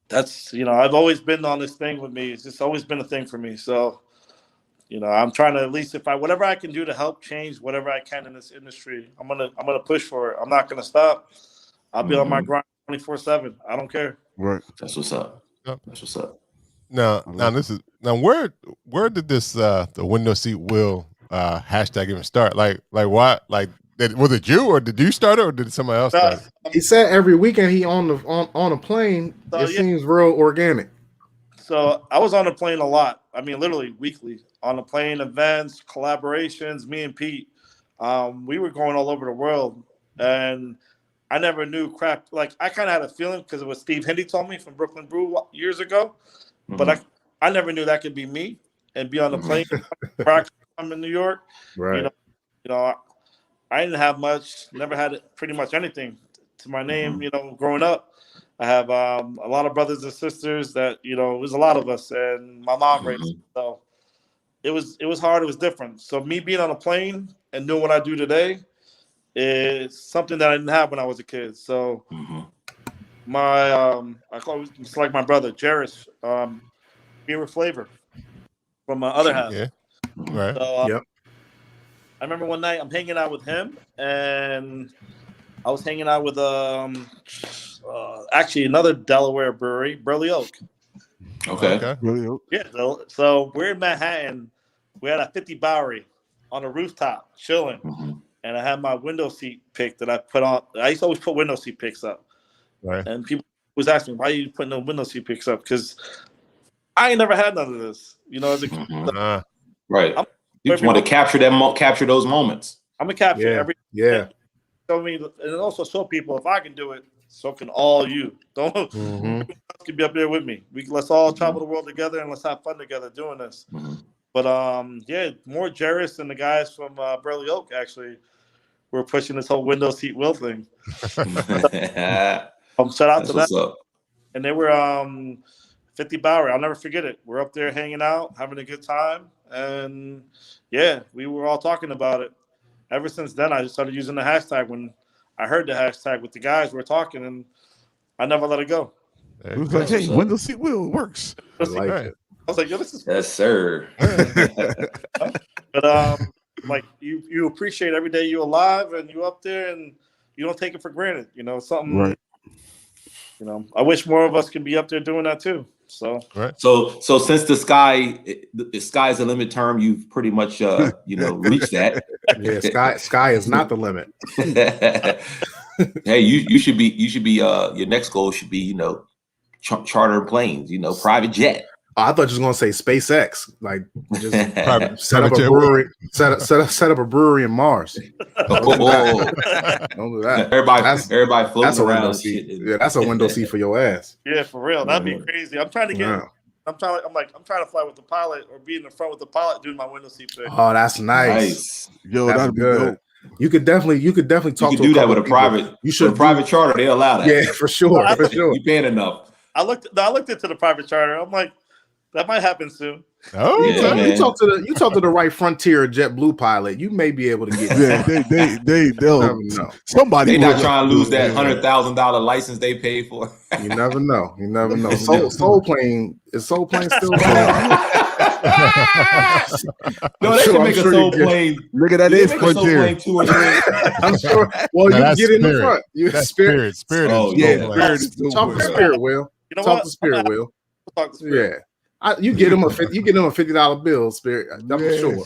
that's I've always been on this thing with me. It's just always been a thing for me. So I'm trying to, at least whatever I can do to help change whatever I can in this industry, I'm gonna push for it. I'm not gonna stop. I'll be on my grind 24/7. I don't care. Right. That's what's up. That's what's up. Now where did this the window seat Will hashtag even start? Like why? Like was it you, or did you start it, or did somebody else start it? He said every weekend he on a plane. So, it seems real organic. So I was on a plane a lot. I mean, literally weekly on the plane, events, collaborations. Me and Pete, we were going all over the world, and I never knew crap. Like I kind of had a feeling because it was Steve Hindy told me from Brooklyn Brew years ago, but I never knew that could be me and be on the plane. I'm in New York, right? I didn't have much. Never had pretty much anything to my name. Growing up, I have a lot of brothers and sisters that it was a lot of us, and my mom raised me. So it was hard. It was different. So me being on a plane and doing what I do today is something that I didn't have when I was a kid. So my I call it's like my brother Jairus, beer with flavor from my other half. Yeah. Right. So, I remember one night I'm hanging out with him, and I was hanging out with actually another Delaware brewery, Burley Oak. Okay. Burley Oak. Yeah. So we're in Manhattan. We had a 50 Bowery on a rooftop chilling, and I had my window seat pick that I put on. I used to always put window seat picks up, right? And people was asking, "Why are you putting the window seat picks up?" Because I ain't never had none of this, as a kid. Right. You just want to capture those moments. I'm gonna capture every. Yeah. Show me, and also show people if I can do it, so can all you. Don't everyone else can be up there with me. Let's all travel the world together and let's have fun together doing this. But more Jairus and the guys from Burley Oak actually were pushing this whole window seat Will thing. Shout out to them. And they were 50 Bowery. I'll never forget it. We're up there hanging out, having a good time. And we were all talking about it. Ever since then, I just started using the hashtag. When I heard the hashtag with the guys, we were talking, and I never let it go. It was like, hey, window seat Will works. I like it. I was like, yo, this is yes, sir. But you appreciate every day you're alive and you're up there, and you don't take it for granted. Something. Right. Mm-hmm. I wish more of us could be up there doing that too. So right. So since the sky's the limit term, you've pretty much reached that. Yeah, sky is not the limit. Hey, you should be your next goal should be charter planes, private jet. I thought you was gonna say SpaceX, like just set up a brewery in Mars. Don't do that. Everybody floating that's a around. window seat. Yeah, that's a window seat for your ass. Yeah, for real. That'd be crazy. I'm trying to get I'm trying to fly with the pilot or be in the front with the pilot doing my window seat pick. Oh, that's nice. Yo, that's that'd be good. dope. You could definitely talk. You to could do that with a private. You should private charter. They allow that. Yeah, for sure. For sure. You paying enough. I looked into the private charter. I'm like, that might happen soon. Oh, yeah, you talk to the right Frontier JetBlue pilot. You may be able to get. Yeah, they'll know. Somebody. They not trying to lose that $100,000 license they paid for. You never know. You never know. Soul Plane is Soul Plane still going? No, they should make a Soul Plane. Look at that is Frontier. I'm sure. Well, you get in the front. You Spirit. Oh yeah. Talk to Spirit, Will. You know talk what? to Spirit, Will. Talk to Spirit. Yeah. You get him a $50 bill, Spirit. I'm sure.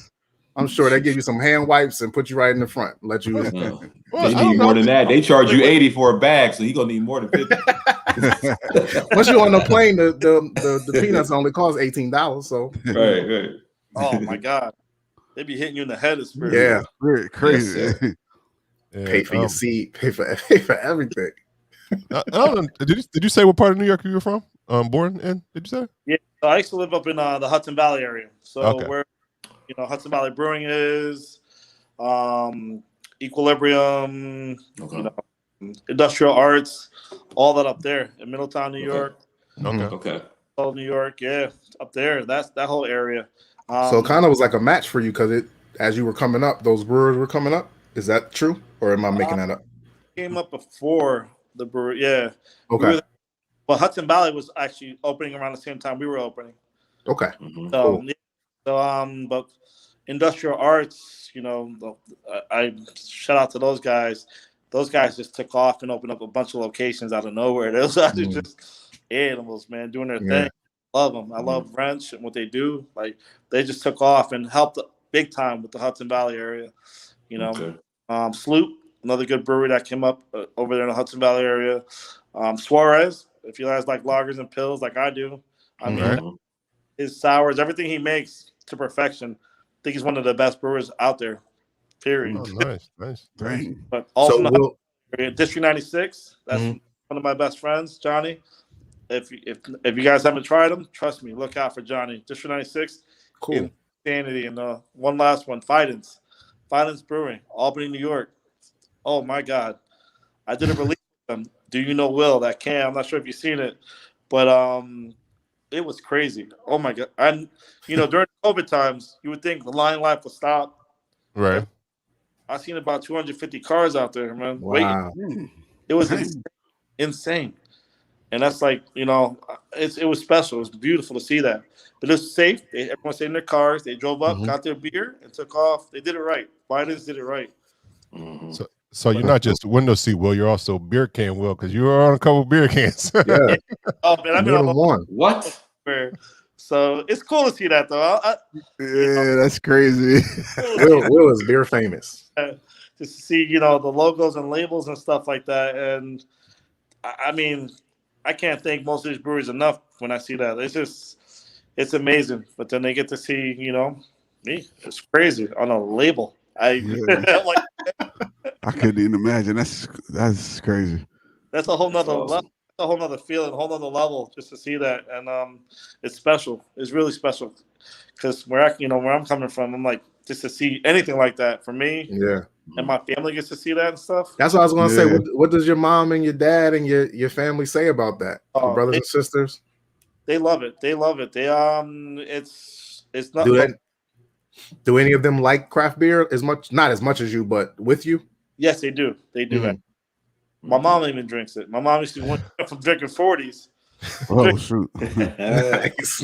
I'm sure they give you some hand wipes and put you right in the front. Let you. They need more than that. They charge you $80 for a bag, so he gonna need more than $50. Once you're on the plane, the peanuts only cost $18. So right. Oh my God, they be hitting you in the head. Is yeah, very crazy. Yes, pay for your seat, pay for everything. I don't know. Did you say what part of New York you were from? Born in? Did you say? Yeah, so I used to live up in the Hudson Valley area. So where Hudson Valley Brewing is, Equilibrium, Industrial Arts, all that up there in Middletown, New York. Okay. New York, yeah, up there. That's that whole area. So it kind of was like a match for you because as you were coming up, those brewers were coming up. Is that true, or am I making that up? Came up before the brewery, yeah. Okay. But Hudson Valley was actually opening around the same time we were opening. Okay. So, but Industrial Arts, I shout out to those guys. Those guys just took off and opened up a bunch of locations out of nowhere. Those guys are just animals, man, doing their thing. Love them. I love Wrench and what they do. Like they just took off and helped big time with the Hudson Valley area. Sloop, another good brewery that came up over there in the Hudson Valley area. Suarez, if you guys like lagers and pills like I do, I mean, his sours, everything he makes to perfection. I think he's one of the best brewers out there. Period. Oh, nice. But also, District 96. That's one of my best friends, Johnny. If you guys haven't tried them, trust me, look out for Johnny. District 96. Cool. Insanity. And one last one, Fidance Brewing, Albany, New York. Oh my God, I did a release with them. Do you know Will? That can. I'm not sure if you've seen it, but it was crazy. Oh my God. And during COVID times, you would think the line life would stop. Right. I've seen about 250 cars out there, man. Wow. Waiting. It was insane. And that's like, it was special. It was beautiful to see that. But it was safe. Everyone stayed in their cars. They drove up, got their beer, and took off. They did it right. Bidens did it right. So you're not just window seat Will, you're also beer can Will, because you were on a couple beer cans. Yeah. Oh man, I've been on one. What? So it's cool to see that though. That's crazy. Will is beer famous. Just to see, the logos and labels and stuff like that. And I mean, I can't thank most of these breweries enough when I see that. It's amazing. But then they get to see, me. It's crazy on a label. I couldn't even imagine. That's crazy. That's a whole nother level. A whole nother feeling, a whole nother level just to see that. And it's special. It's really special. Because where I'm coming from, I'm like, just to see anything like that for me. Yeah. And my family gets to see that and stuff. That's what I was going to say. What does your mom and your dad and your family say about that? Your brothers and sisters? They love it. They it's not. Do any of them like craft beer as much? Not as much as you, but with you? Yes, they do. They do that. My mom even drinks it. My mom used to went from drinking 40s. Oh shoot! Nice.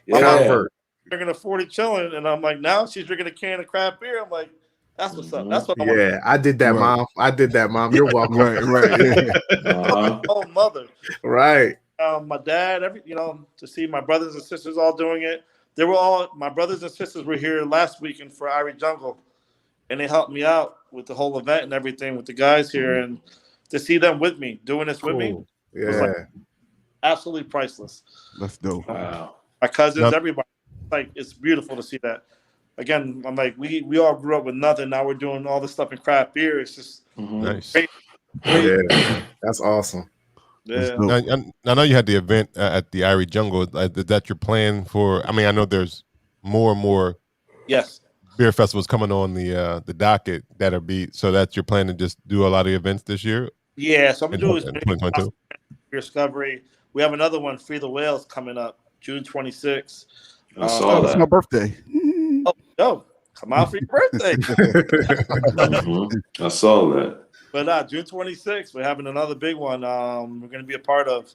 Yeah. Drinking a 40 chilling, and I'm like, now she's drinking a can of craft beer. I'm like, that's what's up. That's what. I did that, Mom. I did that, Mom. You're welcome. Right. Oh, mother. Right. My dad, to see my brothers and sisters all doing it. My brothers and sisters were here last weekend for Irie Jungle, and they helped me out with the whole event and everything with the guys here, and to see them with me, doing this with me, was like absolutely priceless. That's dope. Wow. My cousins, everybody, it's beautiful to see that. Again, I'm like, we all grew up with nothing. Now we're doing all this stuff in craft beer. It's just nice. great. Yeah, that's awesome. Yeah. I know you had the event at the Irie Jungle. Is that your plan for? I mean, I know there's more and more. Yes. Beer festivals coming on the docket that'll be. So that's your plan to just do a lot of events this year. Yeah. So I'm gonna do 2022. Discovery. We have another one, Free the Whales, coming up June 26th. I saw that. It's my birthday. Oh, come out for your birthday. I saw that. But June 26th, we're having another big one. We're going to be a part of.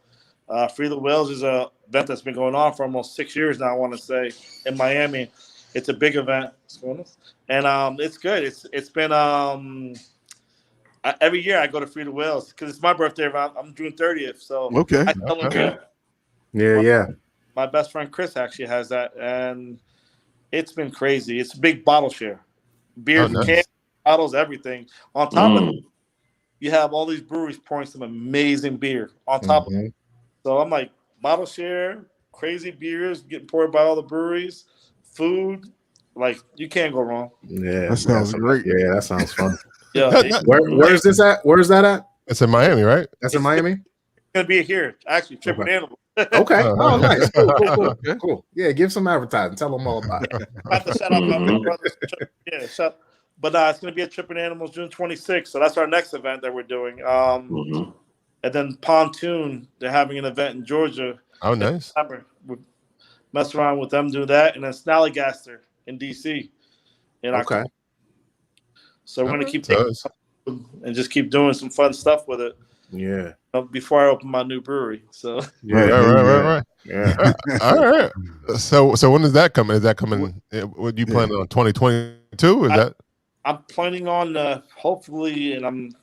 Free the Whales is an event that's been going on for almost 6 years now, I want to say, in Miami. It's a big event. And it's good. It's been every year I go to Free the Whales because it's my birthday. I'm June 30th. So okay. Yeah. My best friend Chris actually has that. And it's been crazy. It's a big bottle share. Beer, cans, bottles, everything. On top of it, you have all these breweries pouring some amazing beer on top of it. So I'm like, bottle share, crazy beers getting poured by all the breweries, food, like you can't go wrong. Yeah, that sounds great. Yeah, that sounds fun. Yeah, where's this at? Where's that at? It's in Miami, right? That's in Miami. It's gonna be here, actually. Tripping Animal. Okay. Oh, nice. Cool. Yeah, give some advertising. Tell them all about it. I have to shout out my big brothers. Yeah, but it's going to be at Tripping Animals June 26th. So that's our next event that we're doing. And then Pontoon, they're having an event in Georgia. Oh, nice. We'll mess around with them, do that. And then Snallygaster in D.C. in October. So we're going to keep taking and just keep doing some fun stuff with it. Yeah. Before I open my new brewery. So right. Yeah. All right. So when is that coming? Is that coming? What you planning on 2022? Is that? I'm planning on hopefully, and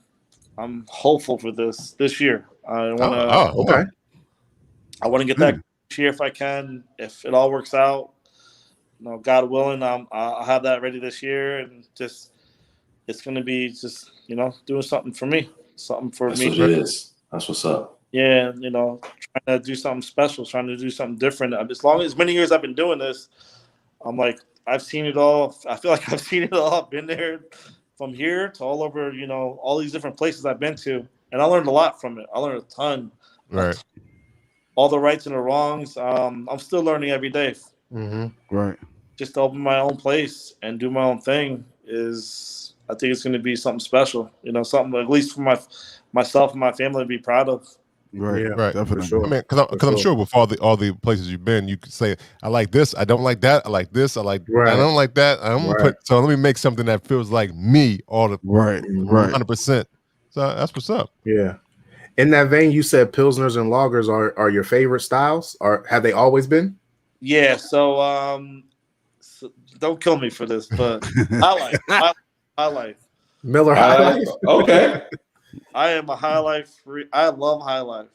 I'm hopeful for this year. I want to. Okay. I want to get that this year if I can. If it all works out, God willing, I'll have that ready this year, and just it's going to be just doing something for me, something for That's me. What it is. That's what's up. Yeah, trying to do something special, trying to do something different. As many years I've been doing this, I'm like, I've seen it all. I feel like I've seen it all. I've been there from here to all over, all these different places I've been to. And I learned a lot from it. I learned a ton. Right. All the rights and the wrongs. I'm still learning every day. Right. Just to open my own place and do my own thing I think it's going to be something special. Something at least for myself and my family to be proud of. Right. Yeah, right. Definitely. Sure. I mean, because I'm sure with all the places you've been, you could say, I like this, I don't like that, I like this, I don't like that. I'm gonna put. So let me make something that feels like me all the right, 100%. So that's what's up. Yeah. In that vein, you said pilsners and lagers are your favorite styles, or have they always been? Yeah. So don't kill me for this, but I like Miller High Life. Okay. I am a High Life freak. I love High Life.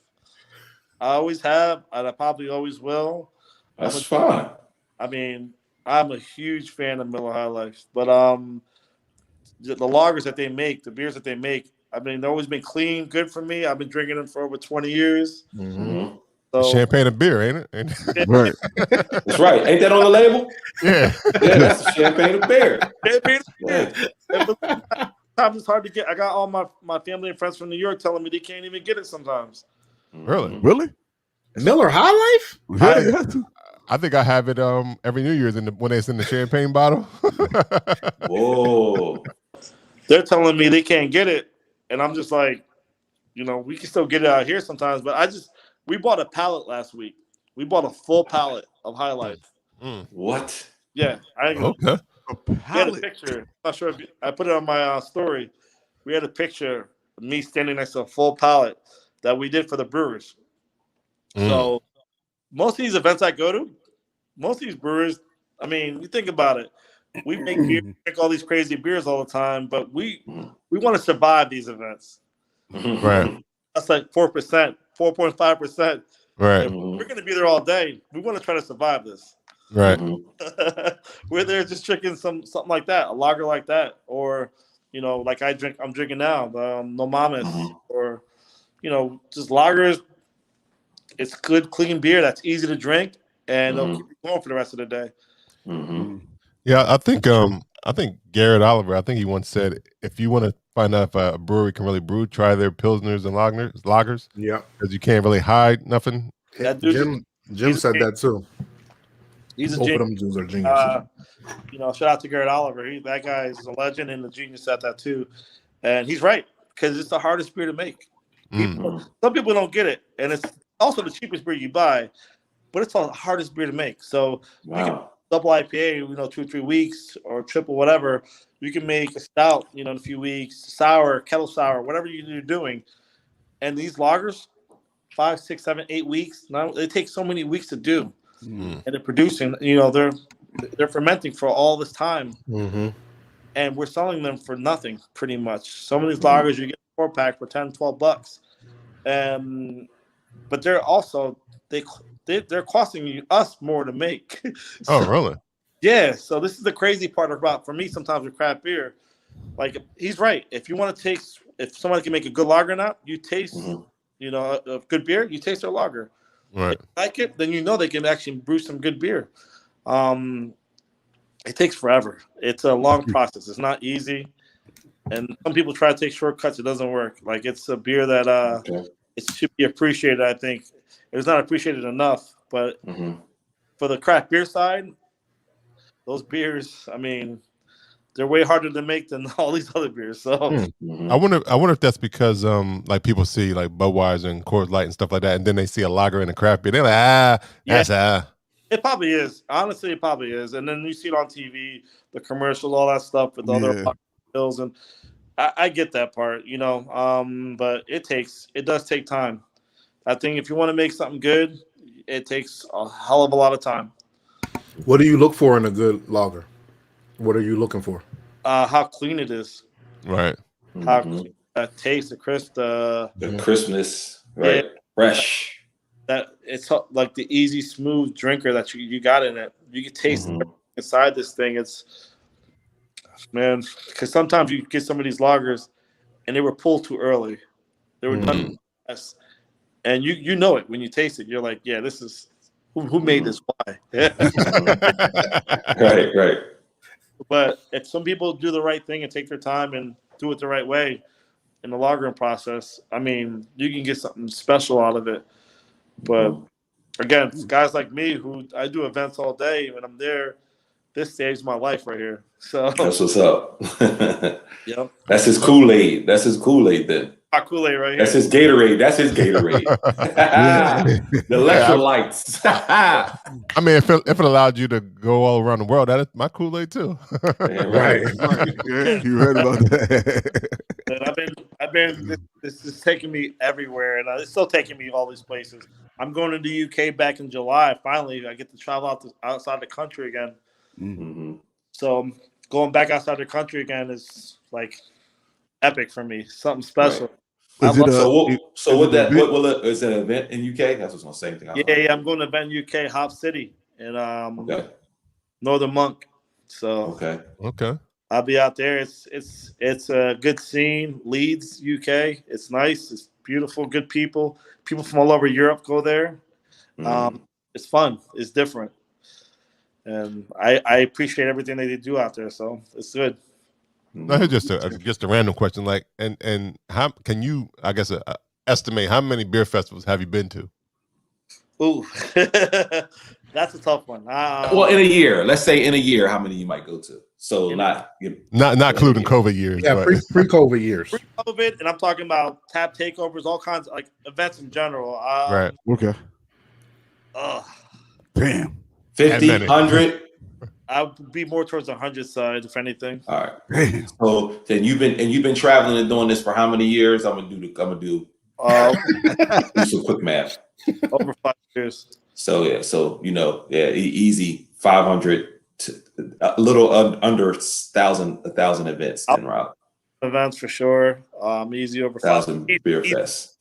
I always have, and I probably always will. That's fine. I mean, I'm a huge fan of Miller High Life, but the lagers that they make, the beers that they make, I mean, they've always been clean, good for me. I've been drinking them for over 20 years. So, champagne and beer, ain't it? Right. That's right. Ain't that on the label? Yeah. Yeah, that's champagne and beer. Sometimes it's hard to get. I got all my family and friends from New York telling me they can't even get it sometimes. Really? Miller High Life? I think I have it every New Year's when it's in the champagne bottle. Whoa. They're telling me they can't get it, and I'm just like, we can still get it out here sometimes. But we bought a pallet last week. We bought a full pallet of High Life. What? Yeah. Okay. We had a picture. I'm not sure if I put it on my story. We had a picture of me standing next to a full pallet that we did for the brewers. So most of these events I go to, most of these brewers, I mean, you think about it. We make beer, drink all these crazy beers all the time, but we want to survive these events. Right. That's like 4%, 4.5%. Right. We're going to be there all day. We want to try to survive this. Right. We're there just drinking something like that, a lager like that, or like I'm drinking now, No Mamas, or just lagers. It's good, clean beer that's easy to drink, and they'll keep you going for the rest of the day. Yeah, I think Garrett Oliver, I think he once said, if you want to find out if a brewery can really brew, try their pilsners and lagers. Yeah, because you can't really hide nothing. That dude, Jim said that too. He's a Both of genius. them dudes are geniuses. Shout out to Garrett Oliver. That guy is a legend and a genius at that too. And he's right, because it's the hardest beer to make. Some people don't get it, and it's also the cheapest beer you buy, but it's the hardest beer to make. So you can double IPA, 2 or 3 weeks, or triple whatever. You can make a stout, in a few weeks, sour, kettle sour, whatever you're doing. And these lagers, 5, 6, 7, 8 weeks. Now they take so many weeks to do, and they're producing. They're fermenting for all this time, and we're selling them for nothing, pretty much. Some of these lagers you get a 4-pack for $10, $12, but they're also they're costing us more to make. Oh, really? Yeah. So this is the crazy part about, for me, sometimes with craft beer. Like, he's right. If you want to taste, if somebody can make a good lager now, you taste, a good beer, you taste their lager. Right. If you like it, then they can actually brew some good beer. It takes forever. It's a long process. It's not easy. And some people try to take shortcuts. It doesn't work. Like, it's a beer that it should be appreciated, I think. It's not appreciated enough. But for the craft beer side, those beers, they're way harder to make than all these other beers. So I wonder if that's because like people see like Budweiser and Coors Light and stuff like that, and then they see a lager in a craft beer, they're like, that's It probably is. Honestly, it probably is. And then you see it on TV, the commercial, all that stuff with other pills, and I get that part, but it does take time. I think if you want to make something good, it takes a hell of a lot of time. What do you look for in a good lager? What are you looking for? How clean it is. Right. How clean that tastes, the crisp, the crispness, right? Fresh. That it's like the easy, smooth drinker that you got in it. You can taste inside this thing. It's, man, because sometimes you get some of these lagers and they were pulled too early. They were done, and you know it when you taste it. You're like, yeah, this is who made this? Why? Right. But if some people do the right thing and take their time and do it the right way in the lagering process, you can get something special out of it. But again, guys like me who I do events all day, when I'm there, this saves my life right here. So that's what's up. Yep. That's his Kool-Aid. That's his Kool-Aid then. Our Kool-Aid right here. That's his Gatorade. The electrolytes. If it allowed you to go all around the world, that is my Kool-Aid too. Right. You heard about that. And this is taking me everywhere, and it's still taking me all these places. I'm going to the UK back in July. Finally, I get to travel outside the country again. So going back outside the country again is like epic for me. Something special. Right. Is it an event in UK? That's what's the same thing. Yeah, I'm going to an event in UK, Hop City, in Northern Monk. So okay. I'll be out there. It's a good scene. Leeds, UK. It's nice. It's beautiful. Good people. People from all over Europe go there. It's fun. It's different, and I appreciate everything that they do out there. So it's good. No, here's just a random question. Like, and how can you, I guess, estimate how many beer festivals have you been to? Ooh, that's a tough one. Well, in a year, let's say in a year, how many you might go to? So not including COVID years. Yeah, pre-COVID years. Pre-COVID, and I'm talking about tap takeovers, all kinds of like events in general. Right. Okay. Damn. 50, 100. I would be more towards the 100 side, if anything. All right. Damn. So then you've been traveling and doing this for how many years? I'm gonna do some quick math. Over 5 years. So easy 500 to a little under 1,000 events. Then Rob. Events for sure. Easy over 1,000 beer fests.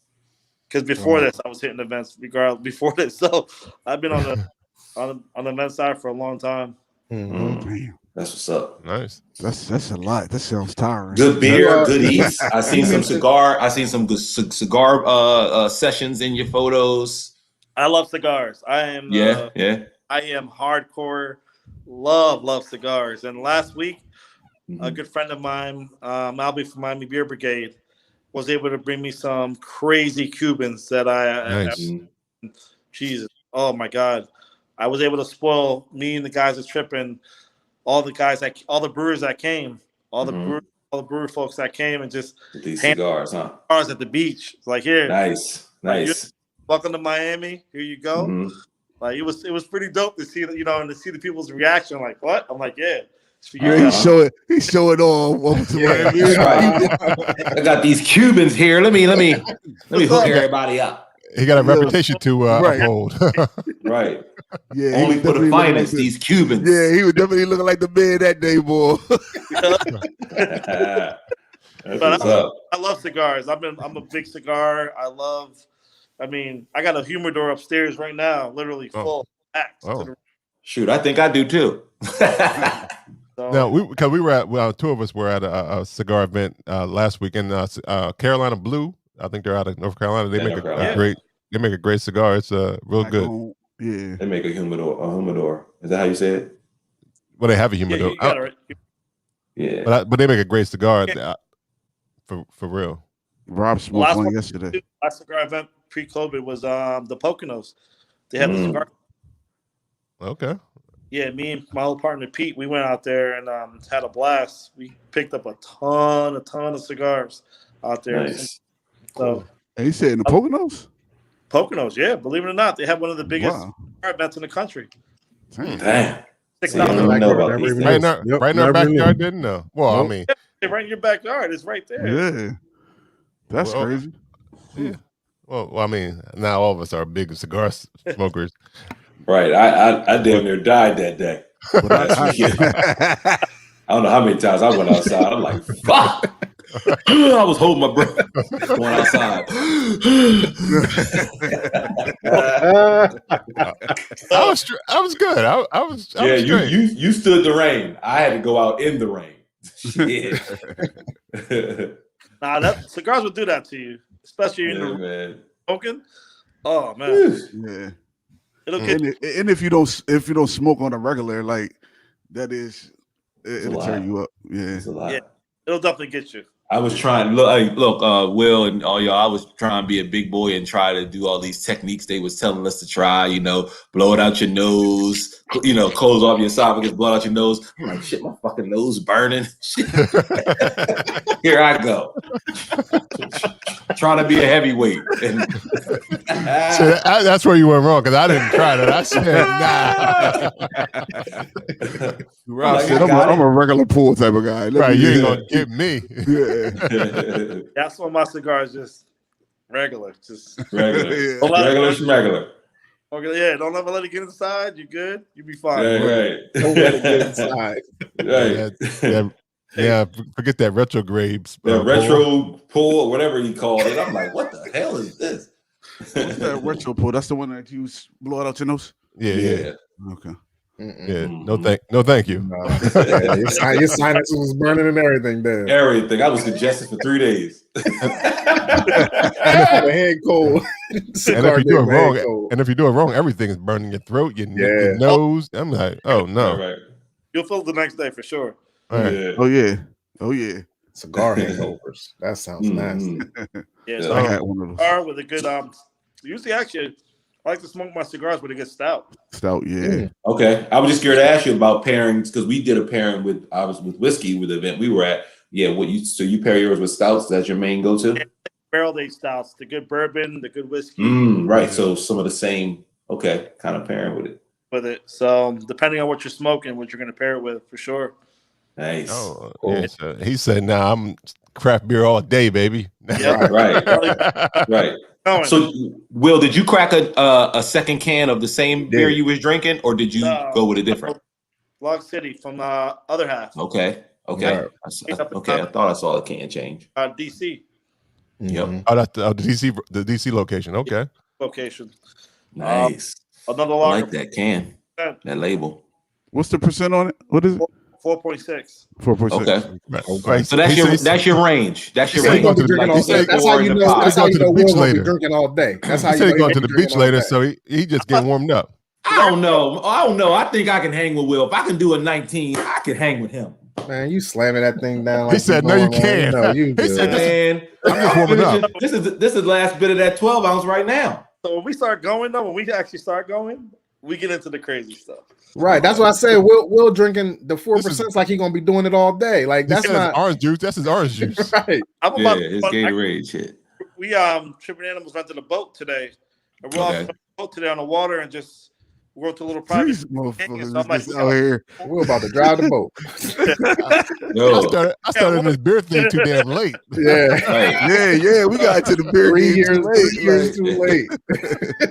Because before this, I was hitting events regardless. Before this, so I've been on the event side for a long time. That's what's up. Nice. That's a lot. That sounds tiring. Good beer, good eats. I seen some good cigar sessions in your photos. I love cigars. I am I am hardcore. Love cigars. And last week a good friend of mine, Albie from Miami Beer Brigade, was able to bring me some crazy Cubans that Jesus, oh my God. I was able to spoil me and the guys that tripping, all the brewers that came, all the brewer folks that came and just these cigars, huh? Cigars at the beach. It's like, here. Nice. Welcome to Miami. Here you go. Like it was pretty dope to see that, and to see the people's reaction. Like, what? I'm like, yeah. He's showing off. I got these Cubans here. Let me hook everybody up. He got a reputation to uphold. Right. Yeah. Only for the finest, these Cubans. Yeah, he was definitely looking like the man that day, boy. But I love cigars. I'm a big cigar. I got a humidor upstairs right now, literally full. Shoot, I think I do too. No, because we were at two of us were at a cigar event last week in Carolina Blue. I think they're out of North Carolina. They make a great cigar. It's real good. Yeah, they make a humidor. Is that how you say it? Well, they have a humidor. Yeah, but they make a great cigar for real. Rob smoked one yesterday. Last cigar event pre-COVID was the Poconos. They had a cigar. Okay. Yeah, me and my old partner Pete, we went out there and had a blast. We picked up a ton of cigars out there. Nice. So, and he said in the Poconos? Poconos, yeah. Believe it or not, they have one of the biggest cigar events in the country. Damn. Right in our backyard, didn't know. Well, I mean, right in your backyard. It's right there. Yeah. That's crazy. Yeah. Well, I mean, now all of us are big cigar smokers. Right. I damn near died that day. I don't know how many times I went outside. I'm like, fuck. I was holding my breath going outside. I was good. I was you stood the rain. I had to go out in the rain. Shit. Cigars will do that to you, especially in the smoking. Oh man. Yeah. And if you don't smoke on a regular, like that it'll turn you up. Yeah. Yeah. It'll definitely get you. I was trying look, Will and all y'all. I was trying to be a big boy and try to do all these techniques they was telling us to try. Blow it out your nose. Close off your esophagus, blow it out your nose. I'm like, shit, my fucking nose burning. Here I go, trying to be a heavyweight. So that's where you went wrong because I didn't try that. I said, nah. Rob said, I'm a regular pool type of guy. Right, you ain't gonna get me. Yeah. That's one of my cigars, just regular. Regular. Okay, yeah, don't ever let it get inside. You good? You be fine. Right. Don't let it get inside. Right. Yeah, forget that retrograde. Retro pull or whatever he called it. I'm like, what the hell is this? What's that retro pull? That's the one that you blow it out your nose? Yeah. Okay. Yeah, no thank you. Your sinus was burning and everything there. Everything. I was congested for 3 days. Head cold. And if you do it wrong, everything is burning your throat, your nose. I'm like, oh no. Right. You'll feel it the next day for sure. Right. Yeah. Oh yeah. Cigar hangovers. That sounds nasty. Yeah, so I had one of those. Cigar with a good usually actually I like to smoke my cigars with a good stout. Stout, yeah. Okay. I was just scared to ask you about pairings because we did a pairing with whiskey with the event we were at. Yeah, you pair yours with stouts? That's your main go-to? Yeah, barrel-aged stouts, the good bourbon, the good whiskey. Right. So some of the same, kind of pairing with it. So depending on what you're smoking, what you're going to pair it with, for sure. Nice. Oh, cool. Yeah, so he said, "Nah, I'm craft beer all day, baby." Yeah. Right. So, Will, did you crack a second can of the same beer you was drinking, or did you go with a different? Log City from Other Half. Okay. I thought I saw a can change. DC. Yep. Oh, that's the DC location. Okay. Location. Nice. Another lager. I like that can. That label. What's the percent on it? What is it? 4.6. 4.6. Okay. So that's your range. That's your range. That's how you know. That's how you know Will's gonna be drinking all day. That's how you know going to the beach later. So he just getting warmed up. I don't know. I think I can hang with Will. If I can do a 19, I can hang with him. Man, you slamming that thing down. He said, "No, you can't." No, you He good. said, Man, I'm just warming up. This is the last bit of that 12 ounce right now. So when we start going, though, when we actually start going, we get into the crazy stuff. Right. That's why I say Will drinking the 4% like he gonna be doing it all day. Like that's not orange juice. That's his orange juice. right. I'm about his Gatorade shit. We Tripping Animals rented a boat today. And we're all on the boat today on the water and just we're going to a little private. These motherfuckers So is out here. We're about to drive the boat. I started this beer thing too damn late. Yeah. Right. Yeah. We got to the beer 3 game years too late. too late.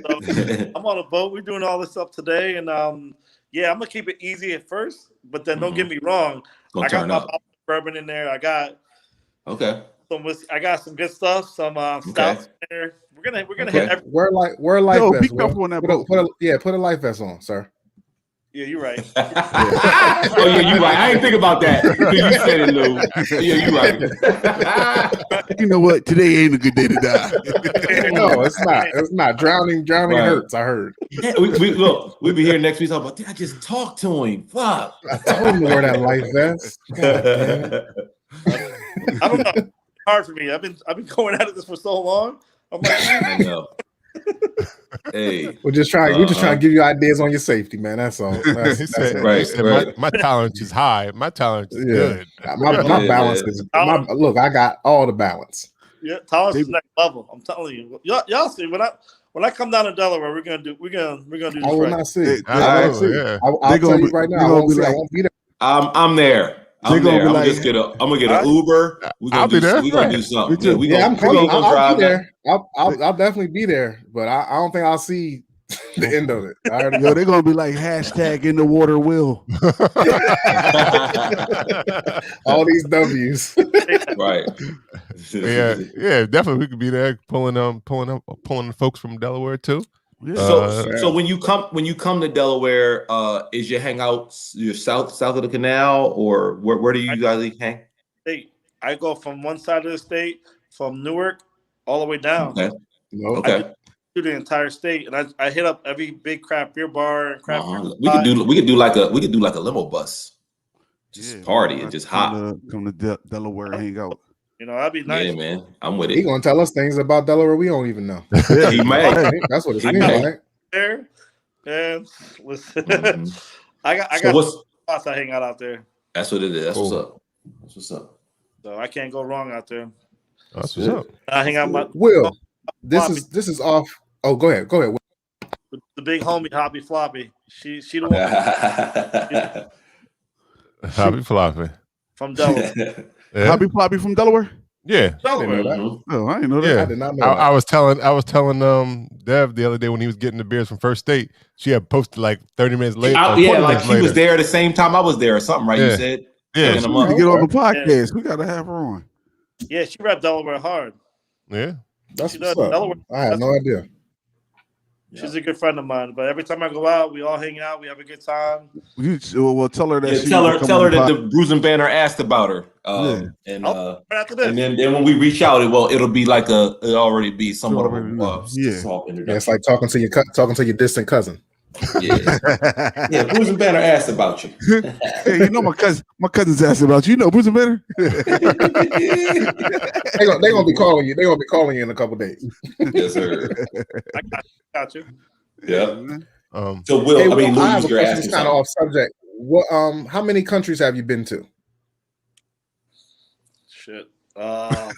So, I'm on a boat. We're doing all this stuff today. And I'm going to keep it easy at first. But then don't get me wrong. I got my bourbon in there. I got some whiskey. I got some good stuff. Some stouts in there. We're gonna hit every. Wear life Yo, vest. be careful on that boat. Put a life vest on, sir. Yeah, you're right. Oh yeah, you're right. I ain't think about that. You said it, Lou. Yeah, you're right. You know what? Today ain't a good day to die. No, it's not. It's not. Drowning hurts. I heard. Yeah, we'll be here next week talking about. I just talked to him. Fuck. I told him to wear that life vest. I don't know. It's hard for me. I've been going at this for so long. I'm like, I know. Hey, we're just trying to give you ideas on your safety, man. That's all. He said, my tolerance is high. My tolerance is good. My balance is. Look, I got all the balance. Yeah, tolerance is next level. I'm telling you. Y'all see when I come down to Delaware, we're gonna do this. I will not see. I'll tell you right now. I won't be there. I'm there. I'm there. I'm gonna get an Uber. I'll be there. We're gonna do something. I'm coming. I'll be there. I'll definitely be there, but I don't think I'll see the end of it. Yo, they're gonna be like hashtag in the water will. All these W's. Right. Yeah, definitely we could be there pulling the folks from Delaware too. Yeah. So when you come to Delaware, is your hangout your south of the canal, or where do you guys hang? I go from one side of the state, from Newark, all the way down. Okay. I do the entire state, and I hit up every big craft beer bar and craft beer. We could do like a limo bus, just party and just hop. Come to Delaware and hang out. You know, that'd be nice. Yeah, man, I'm with it. He gonna tell us things about Delaware we don't even know. He might. That's what it seems like. There, and listen, I got spots I hang out there. That's what it is. That's what's up. So I can't go wrong out there. That's what's up. I hang out my Will. This is off. Oh, go ahead. Will. The big homie Hoppy Floppy. She the one. Hoppy Floppy From Delaware. Hoppy Floppy from Delaware. Yeah. Delaware. Oh, I didn't know that. Yeah. I did not know. I was telling Dev the other day when he was getting the beers from First State. She had posted like 30 minutes later. Like she was there the same time I was there or something, right? Yeah. You said. Yeah. To get on the podcast, we gotta have her on. Yeah, she rep Delaware hard. Yeah. That's what's up. Delaware. I had no idea. She's a good friend of mine, but every time I go out, we all hang out. We have a good time. Well, tell her that. Tell her that the Bruce and Banner asked about her. And after this. And then when we reach out, it'll be like it'll already be somewhat of a soft introduction. Yeah, it's like talking to your distant cousin. Yeah, Bruce and Banner asked about you. Hey, you know my cousin's asked about you. You know Bruce and Banner. They're gonna be calling you. They're gonna be calling you in a couple days. Yes, sir. I got you. Yeah. So Will, I have a question that's kind of off subject. What how many countries have you been to? Shit. God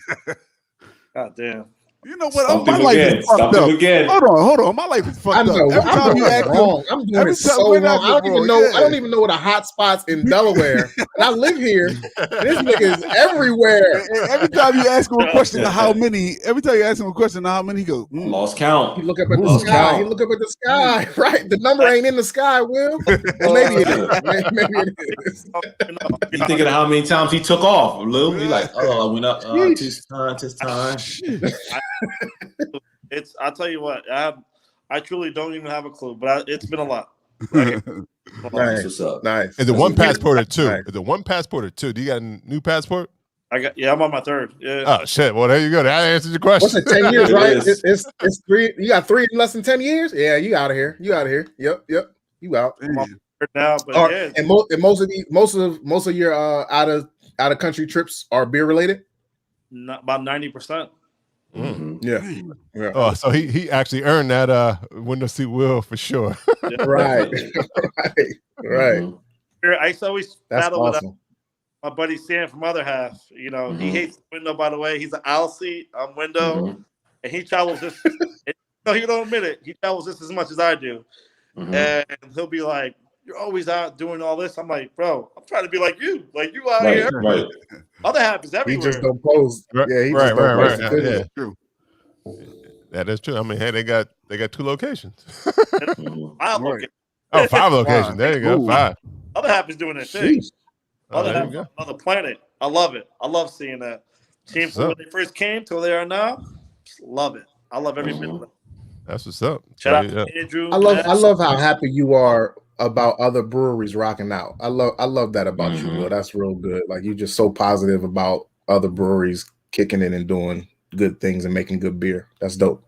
damn. You know what? My life is fucked up. Hold on. My life is fucked up. Every time you act wrong, I'm doing it so wrong. I don't even know what a hot spots in Delaware. And I live here. This nigga is everywhere. And every time you ask him a question of how many, he goes, lost count. He look up at the sky. He look up at the sky. Right. The number ain't in the sky, Will. Well, maybe it is. Maybe it is. You thinking of how many times he took off, Lou? You like, I went up this time. I'll tell you what, I truly don't even have a clue, but it's been a lot. Nice. What's up? Nice. Is it one passport or two? Is it one passport or two? Do you got a new passport? I'm on my third. Yeah. Oh shit. Well, there you go. That answers your question. What's it, 10 years, right? It's 3. You got 3 in less than 10 years? Yeah, you out of here. Yep. You out. now, but yeah. And most of your out of country trips are beer related. About 90%. Yeah. Oh, so he actually earned that window seat wheel for sure. Right. I used to always battle awesome. with my buddy Sam from Other Half. You know, he hates the window, by the way. He's an aisle seat. I'm window. And he travels this. No, he don't admit it. He travels just as much as I do. And he'll be like, "You're always out doing all this." I'm like, "Bro, I'm trying to be like you. Like you out here." Right. Other Half is everywhere. He just don't pose. Yeah, he just don't pose. Yeah, true. That is true. I mean, hey, they got 2 locations. 5 locations. Oh, 5 locations. There you go. 5. Other Half is doing their thing. Other Half is on another planet. I love it. I love seeing that. Team from when they first came to where they are now. Love it. I love every minute of it. That's what's up. Shout out to Andrew. I love how happy you are about other breweries rocking out. I love that about you, Will. That's real good. Like you're just so positive about other breweries kicking in and doing good things and making good beer. That's dope.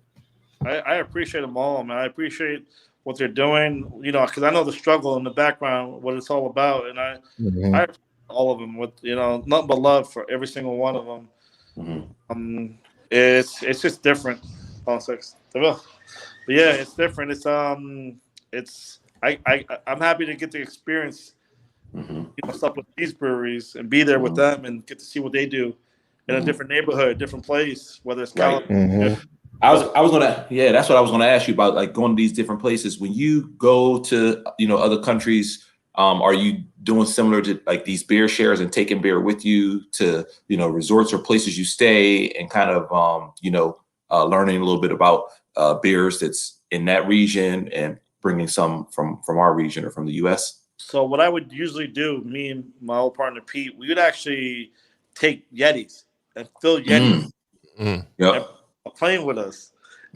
I appreciate them all, man. I appreciate what they're doing, you know, because I know the struggle in the background, what it's all about, and I appreciate all of them with, you know, nothing but love for every single one of them. It's just different. Politics. But yeah, it's different. I'm happy to get to experience stuff with these breweries and be there with them and get to see what they do in a different neighborhood, different place, whether it's California. I was gonna that's what I was gonna ask you about, like going to these different places. When you go to other countries, are you doing similar to like these beer shares and taking beer with you to resorts or places you stay and kind of learning a little bit about beers that's in that region and bringing some from our region or from the U.S.? So what I would usually do, me and my old partner Pete, we would actually take Yetis and fill Yetis playing with us,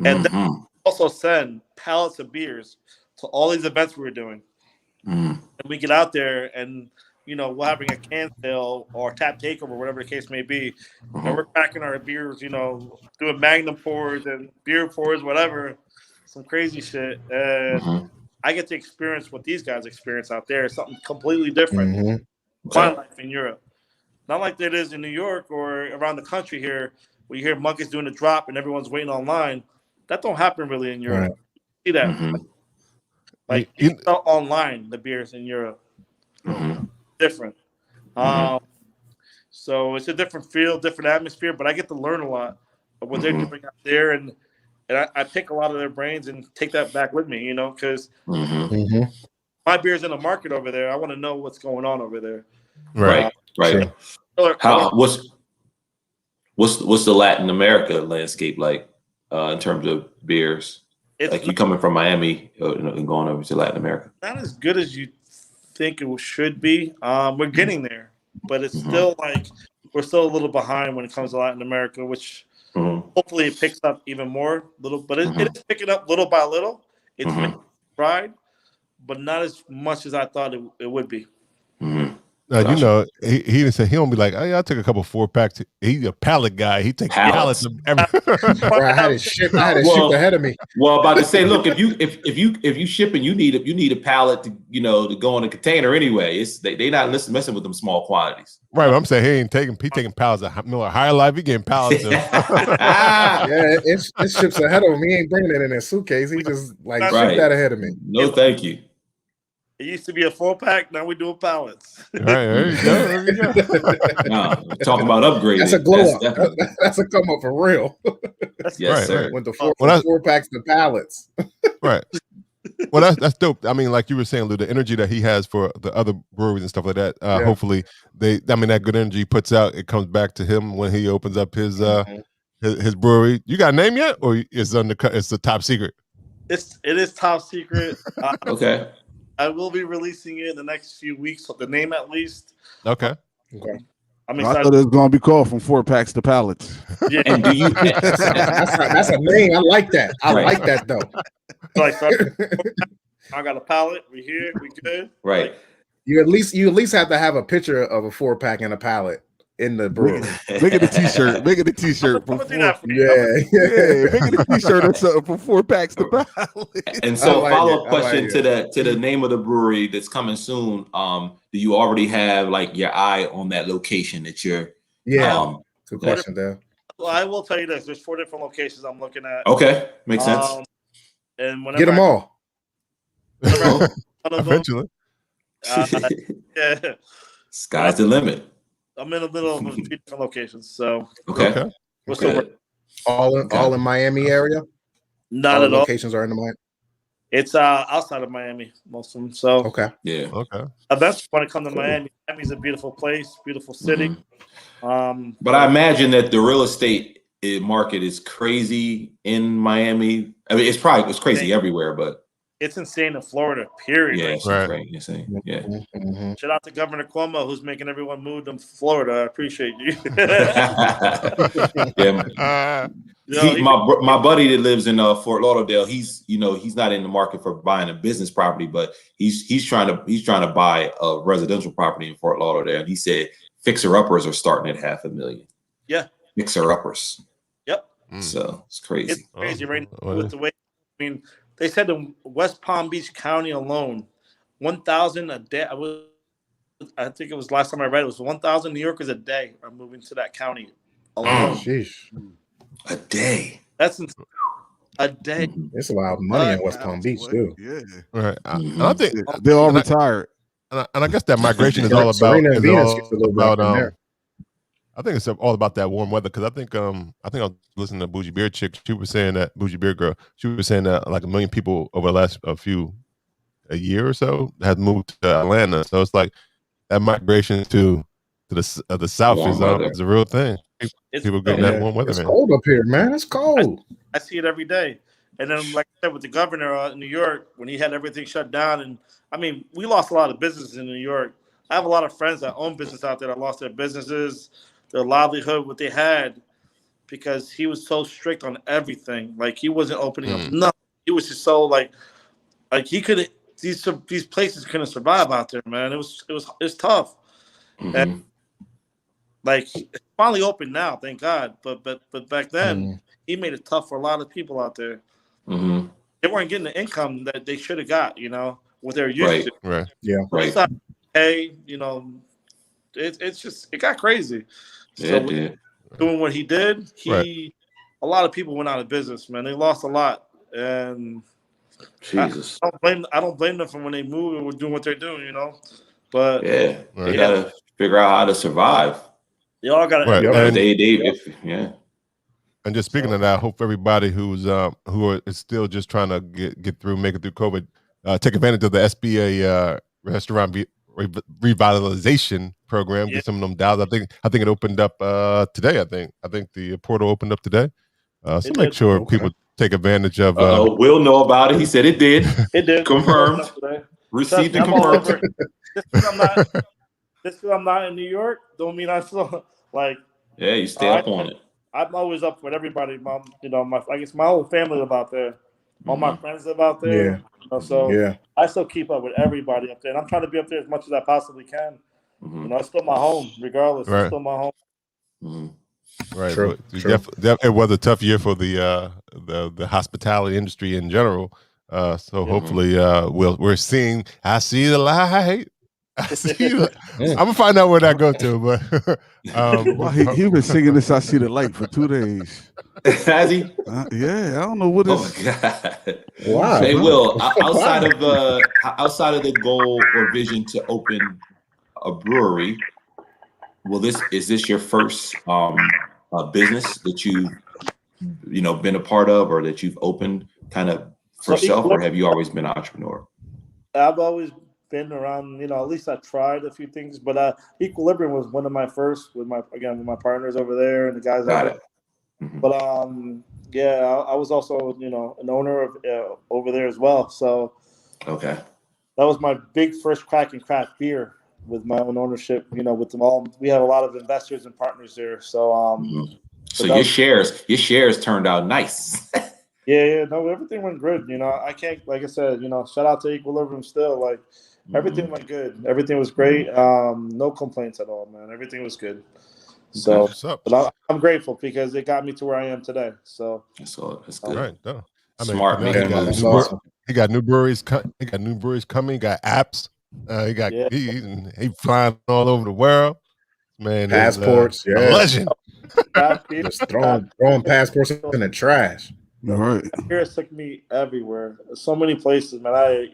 and then also send pallets of beers to all these events we were doing. And we get out there and we're having a can sale or tap takeover, whatever the case may be, and we're packing our beers, doing Magnum pours and beer pours, whatever, some crazy shit. And I get to experience what these guys experience out there. It's something completely different. Fun life in Europe, not like it is in New York or around the country here, where you hear monkeys doing a drop and everyone's waiting online. That don't happen really in Europe. You see that? Like you can sell online the beers in Europe. Different. So it's a different feel, different atmosphere, but I get to learn a lot of what they're doing out there, and I pick a lot of their brains and take that back with me, because my beer's in the market over there. I want to know what's going on over there. Right. How what's the Latin America landscape like in terms of beers? It's like you coming from Miami and going over to Latin America. Not as good as you think it should be. We're getting there, but it's still like we're still a little behind when it comes to Latin America, which hopefully it picks up even more. But it is picking up little by little. It's making pride, but not as much as I thought it would be. He didn't say he don't be like, oh, yeah, I'll take a couple 4-packs. He's a pallet guy. He takes pallets of everything. I had it shipped ahead of me. Well, about to say, look, if you shipping, you need a pallet to to go in a container anyway. They not messing with them small quantities. Right, but I'm saying he taking pallets of Miller High Life. He getting pallets of it ships ahead of him. He ain't bringing it in a suitcase. He just shipped that ahead of me. No, thank you. It used to be a 4-pack. Now we do pallets. Right, there you go. No, talking about upgrading. That's a glow up. That's a come up for real. Yes, sir. Went to 4-packs to pallets. Right. Well, that's dope. I mean, like you were saying, Lou, the energy that he has for the other breweries and stuff like that. Hopefully, that good energy he puts out, it comes back to him when he opens up his brewery. You got a name yet, or it's It's the top secret? It is top secret. Okay. I will be releasing it in the next few weeks, so the name at least. Okay. I'm excited. I thought it was going to be called from 4-packs to pallets. Yeah. And do you? that's a name. I like that. I like that though. I got a pallet. We here. We good. Right. You at least have to have a picture of a 4-pack and a pallet in the brewery. Make it a t-shirt. Make it a t-shirt for I'm gonna do 4. that for you. Yeah, make it a t-shirt or something for 4 packs to buy. And so, like follow-up it. I question like to the name of the brewery that's coming soon. Do you already have like your eye on that location that you're? Yeah. Good question, Dan. Well, I will tell you this: there's 4 different locations I'm looking at. Okay, makes sense. And whenever Get them all. Eventually. Yeah. Sky's the limit. I'm in the middle of 3 different locations, so okay. We're still working. All in Miami area. Not all at all. Locations are in the Miami. It's outside of Miami, most of them. So okay. Eventually, want to come to Miami. Miami's a beautiful place, beautiful city. But I imagine that the real estate market is crazy in Miami. I mean, it's crazy everywhere, but it's insane in Florida. Period. Yeah, it's right. Insane. Yeah. Shout out to Governor Cuomo, who's making everyone move to Florida. I appreciate you. My buddy that lives in Fort Lauderdale, he's not in the market for buying a business property, but he's trying to buy a residential property in Fort Lauderdale. And he said fixer uppers are starting at $500,000. Yeah, fixer uppers. Yep. So it's crazy. It's crazy right now with the way. I mean, they said in West Palm Beach County alone, 1,000 a day. I think it was last time I read it was 1,000 New Yorkers a day are moving to that county alone. A day. That's a day. It's a lot of money in West Palm Beach too. Yeah. Right. And I think they're all retired. And I guess that migration is all about. I think it's all about that warm weather because I think I was listening to Bougie Beer chick. She was saying that Bougie Beer girl. She was saying that like 1 million people over the last a year or so has moved to Atlanta. So it's like that migration to the south is a real thing. People getting that warm weather. It's cold up here, man. It's cold. I see it every day. And then, like I said, with the governor in New York, when he had everything shut down, and I mean, we lost a lot of businesses in New York. I have a lot of friends that own business out there that lost their businesses, their livelihood, what they had, because he was so strict on everything. Like he wasn't opening up nothing. He was just so like he couldn't. These places couldn't survive out there, man. It's tough. And like it's finally open now, thank God. But back then, he made it tough for a lot of people out there. They weren't getting the income that they should have got, what they're used to. Right. Yeah. Right. Hey, it got crazy. Yeah, it did. Doing what he did, a lot of people went out of business, man. They lost a lot, and Jesus, I don't blame them for when they move and were doing what they're doing, But they gotta figure out how to survive. They all got to. And just speaking of that, I hope everybody is still just trying to get through, make it through COVID, take advantage of the SBA restaurant revitalization program. Get some of them dials. I think it opened up today. I think the portal opened up today. So make sure people take advantage of. We'll know about it. He said it did. It did. Confirmed. Received and confirmed. Just because I'm not in New York, don't mean I still like. Yeah, you stay up on it. I'm always up with everybody. I guess my whole family live out there. All my friends live out there. I still keep up with everybody up there, and I'm trying to be up there as much as I possibly can. It's still my home, regardless. It's still my home. Right. True. It was a tough year for the hospitality industry in general. So hopefully, we're seeing. I see the light. I'm gonna find out where that go to, but he been singing this "I See the Light" for 2 days. Has he? Yeah, I don't know what it's. Oh God! Wow. Hey, Will, outside of the goal or vision to open a brewery, is this your first business that you've been a part of or that you've opened kind of for yourself, or have you always been an entrepreneur? I've always been around, at least I tried a few things, but Equilibrium was one of my first with my partners over there and the guys out there. But I was also an owner of over there as well. So that was my big first crack in craft beer with my own ownership. With them all, we have a lot of investors and partners there. So so your shares turned out nice. No, everything went good. I can't, like I said, shout out to Equilibrium still. Like everything went good. Everything was great. No complaints at all, man. Everything was good. So, but I'm grateful because it got me to where I am today. So that's good. Right, no. I mean, smart, he got new breweries. He got new breweries coming. He got apps. He got he flying all over the world. Man, passports, a legend. Just throwing passports in the trash. All right. It took me everywhere. So many places, man. I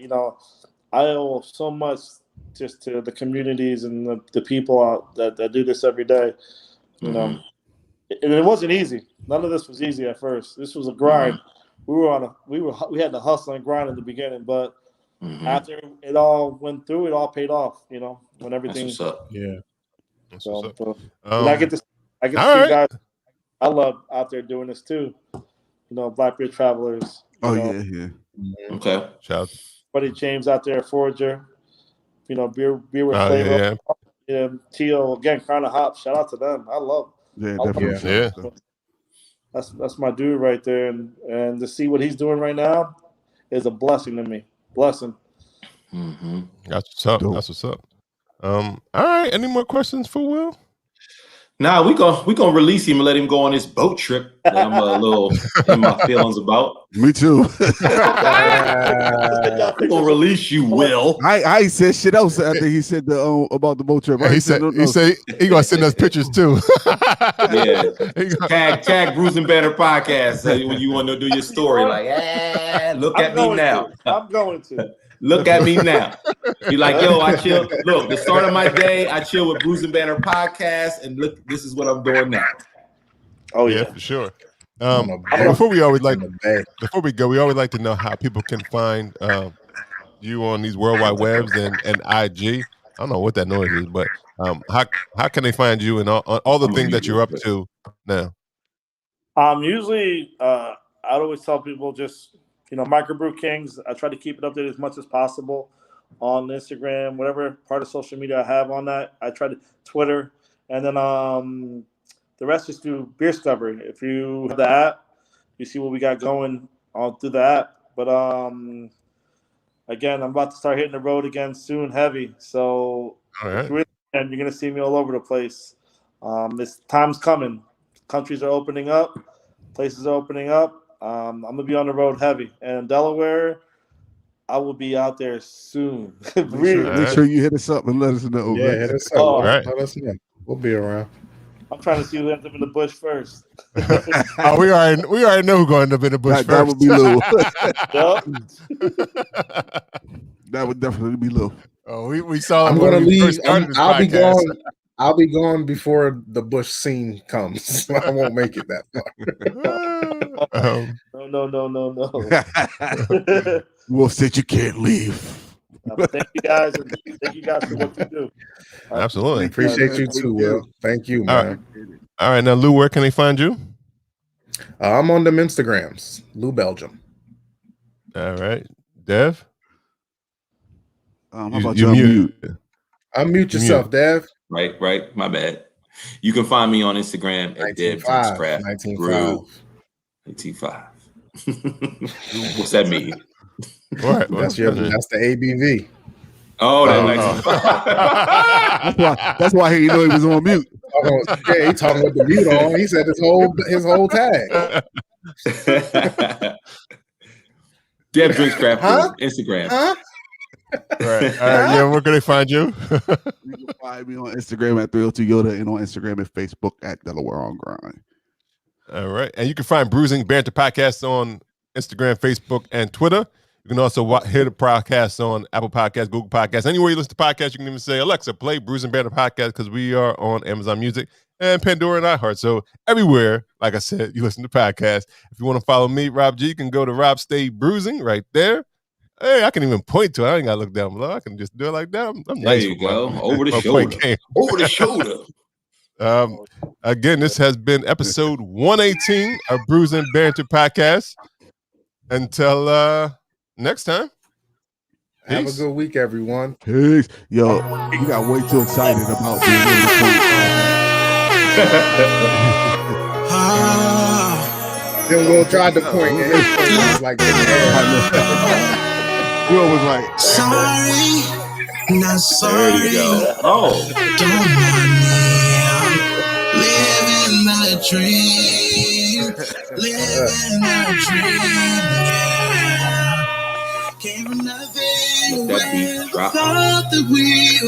owe so much just to the communities and the people out that do this every day. You know, and it wasn't easy. None of this was easy at first. This was a grind. We had to hustle and grind in the beginning, but after it all went through, it all paid off. You know, when everything. That's what's up. Yeah. So, and I get to see guys I love out there doing this too. You know, Black Beer Travelers. Yeah. Okay. Shout. Buddy James out there, Forger. You know, beer with flavor. Yeah. Tio again, Crown of Hops. Shout out to them. I love. Yeah, definitely. That's my dude right there, and to see what he's doing right now is a blessing to me. Blessing. That's what's up. All right. Any more questions for Will? Nah, we gonna release him and let him go on this boat trip that I'm a little in my feelings about. Me too. We're gonna release you, Will. I said shit else after he said about the boat trip. He said he gonna send us pictures too. Tag Brews and Banner podcast when you want to do your story. Like, look at me now. I'm going to. Look at me now. Be like, yo, I chill. Look, the start of my day, I chill with Brews and Banner podcast, and look, this is what I'm doing now. Oh yeah, for sure. Before we go, we always like to know how people can find you on these World Wide Webs and IG. I don't know what that noise is, but how can they find you and all the things that you're up to now? Usually, I'd always tell people just. You know, Microbrew Kings, I try to keep it updated as much as possible on Instagram, whatever part of social media I have on that. I try to Twitter. And then the rest is through Beer Discovery. If you have the app, you see what we got going on through the app. But again, I'm about to start hitting the road again soon, heavy. So and you're going to see me all over the place. This time's coming. Countries are opening up. Places are opening up. I'm going to be on the road heavy. And in Delaware, I will be out there soon. Make sure you hit us up and let us know. Yeah, hit us up. Let us know. We'll be around. I'm trying to see who ends up in the bush first. We already know who's going to end up in the bush first. That would be Lou. That would definitely be Lou. Oh, we saw. I'm going to leave. I'll be gone. I'll be gone before the bush scene comes. I won't make it that far. No. Wolf said you can't leave. Thank you guys. And thank you guys for what you do. Absolutely. Appreciate you too, Will. Thank you, man. All right. Now, Lou, where can they find you? I'm on them Instagrams. Lou Belgium. All right. Dev? How about you mute? Unmute yourself, Dev. Right. My bad. You can find me on Instagram at DevDrinksCraft. 19.5. What's that mean? What? That's the ABV. Oh, that's why he know he was on mute. Yeah, he talking with the mute on. He said his whole tag. DevDrinksCraft Instagram. Huh? All right. Yeah, where can they find you? You can find me on Instagram at 302 Yoda and on Instagram and Facebook at Delaware on Grind. All right. And you can find Bruising Banter Podcast on Instagram, Facebook, and Twitter. You can also hear the podcast on Apple Podcasts, Google Podcasts. Anywhere you listen to podcasts, you can even say, Alexa, play Bruising Banter Podcast, because we are on Amazon Music and Pandora and iHeart. So everywhere, like I said, you listen to podcasts. If you want to follow me, Rob G, you can go to Rob Stay Bruising right there. Hey, I can even point to it. I ain't got to look down below. I can just do it like that. I'm there nice. You go. Over the shoulder. Over the shoulder. Again, this has been episode 118 of Bruising Banter Podcast. Until next time. Peace. Have a good week, everyone. Peace. Yo, you got way too excited about being in the point. Then Will tried to point and his point was like in the air. Will was like, sorry, not sorry. There you go. Oh. Don't mind me. dream, living our dream, yeah. Came from nothing, Let that beat when drop. thought that we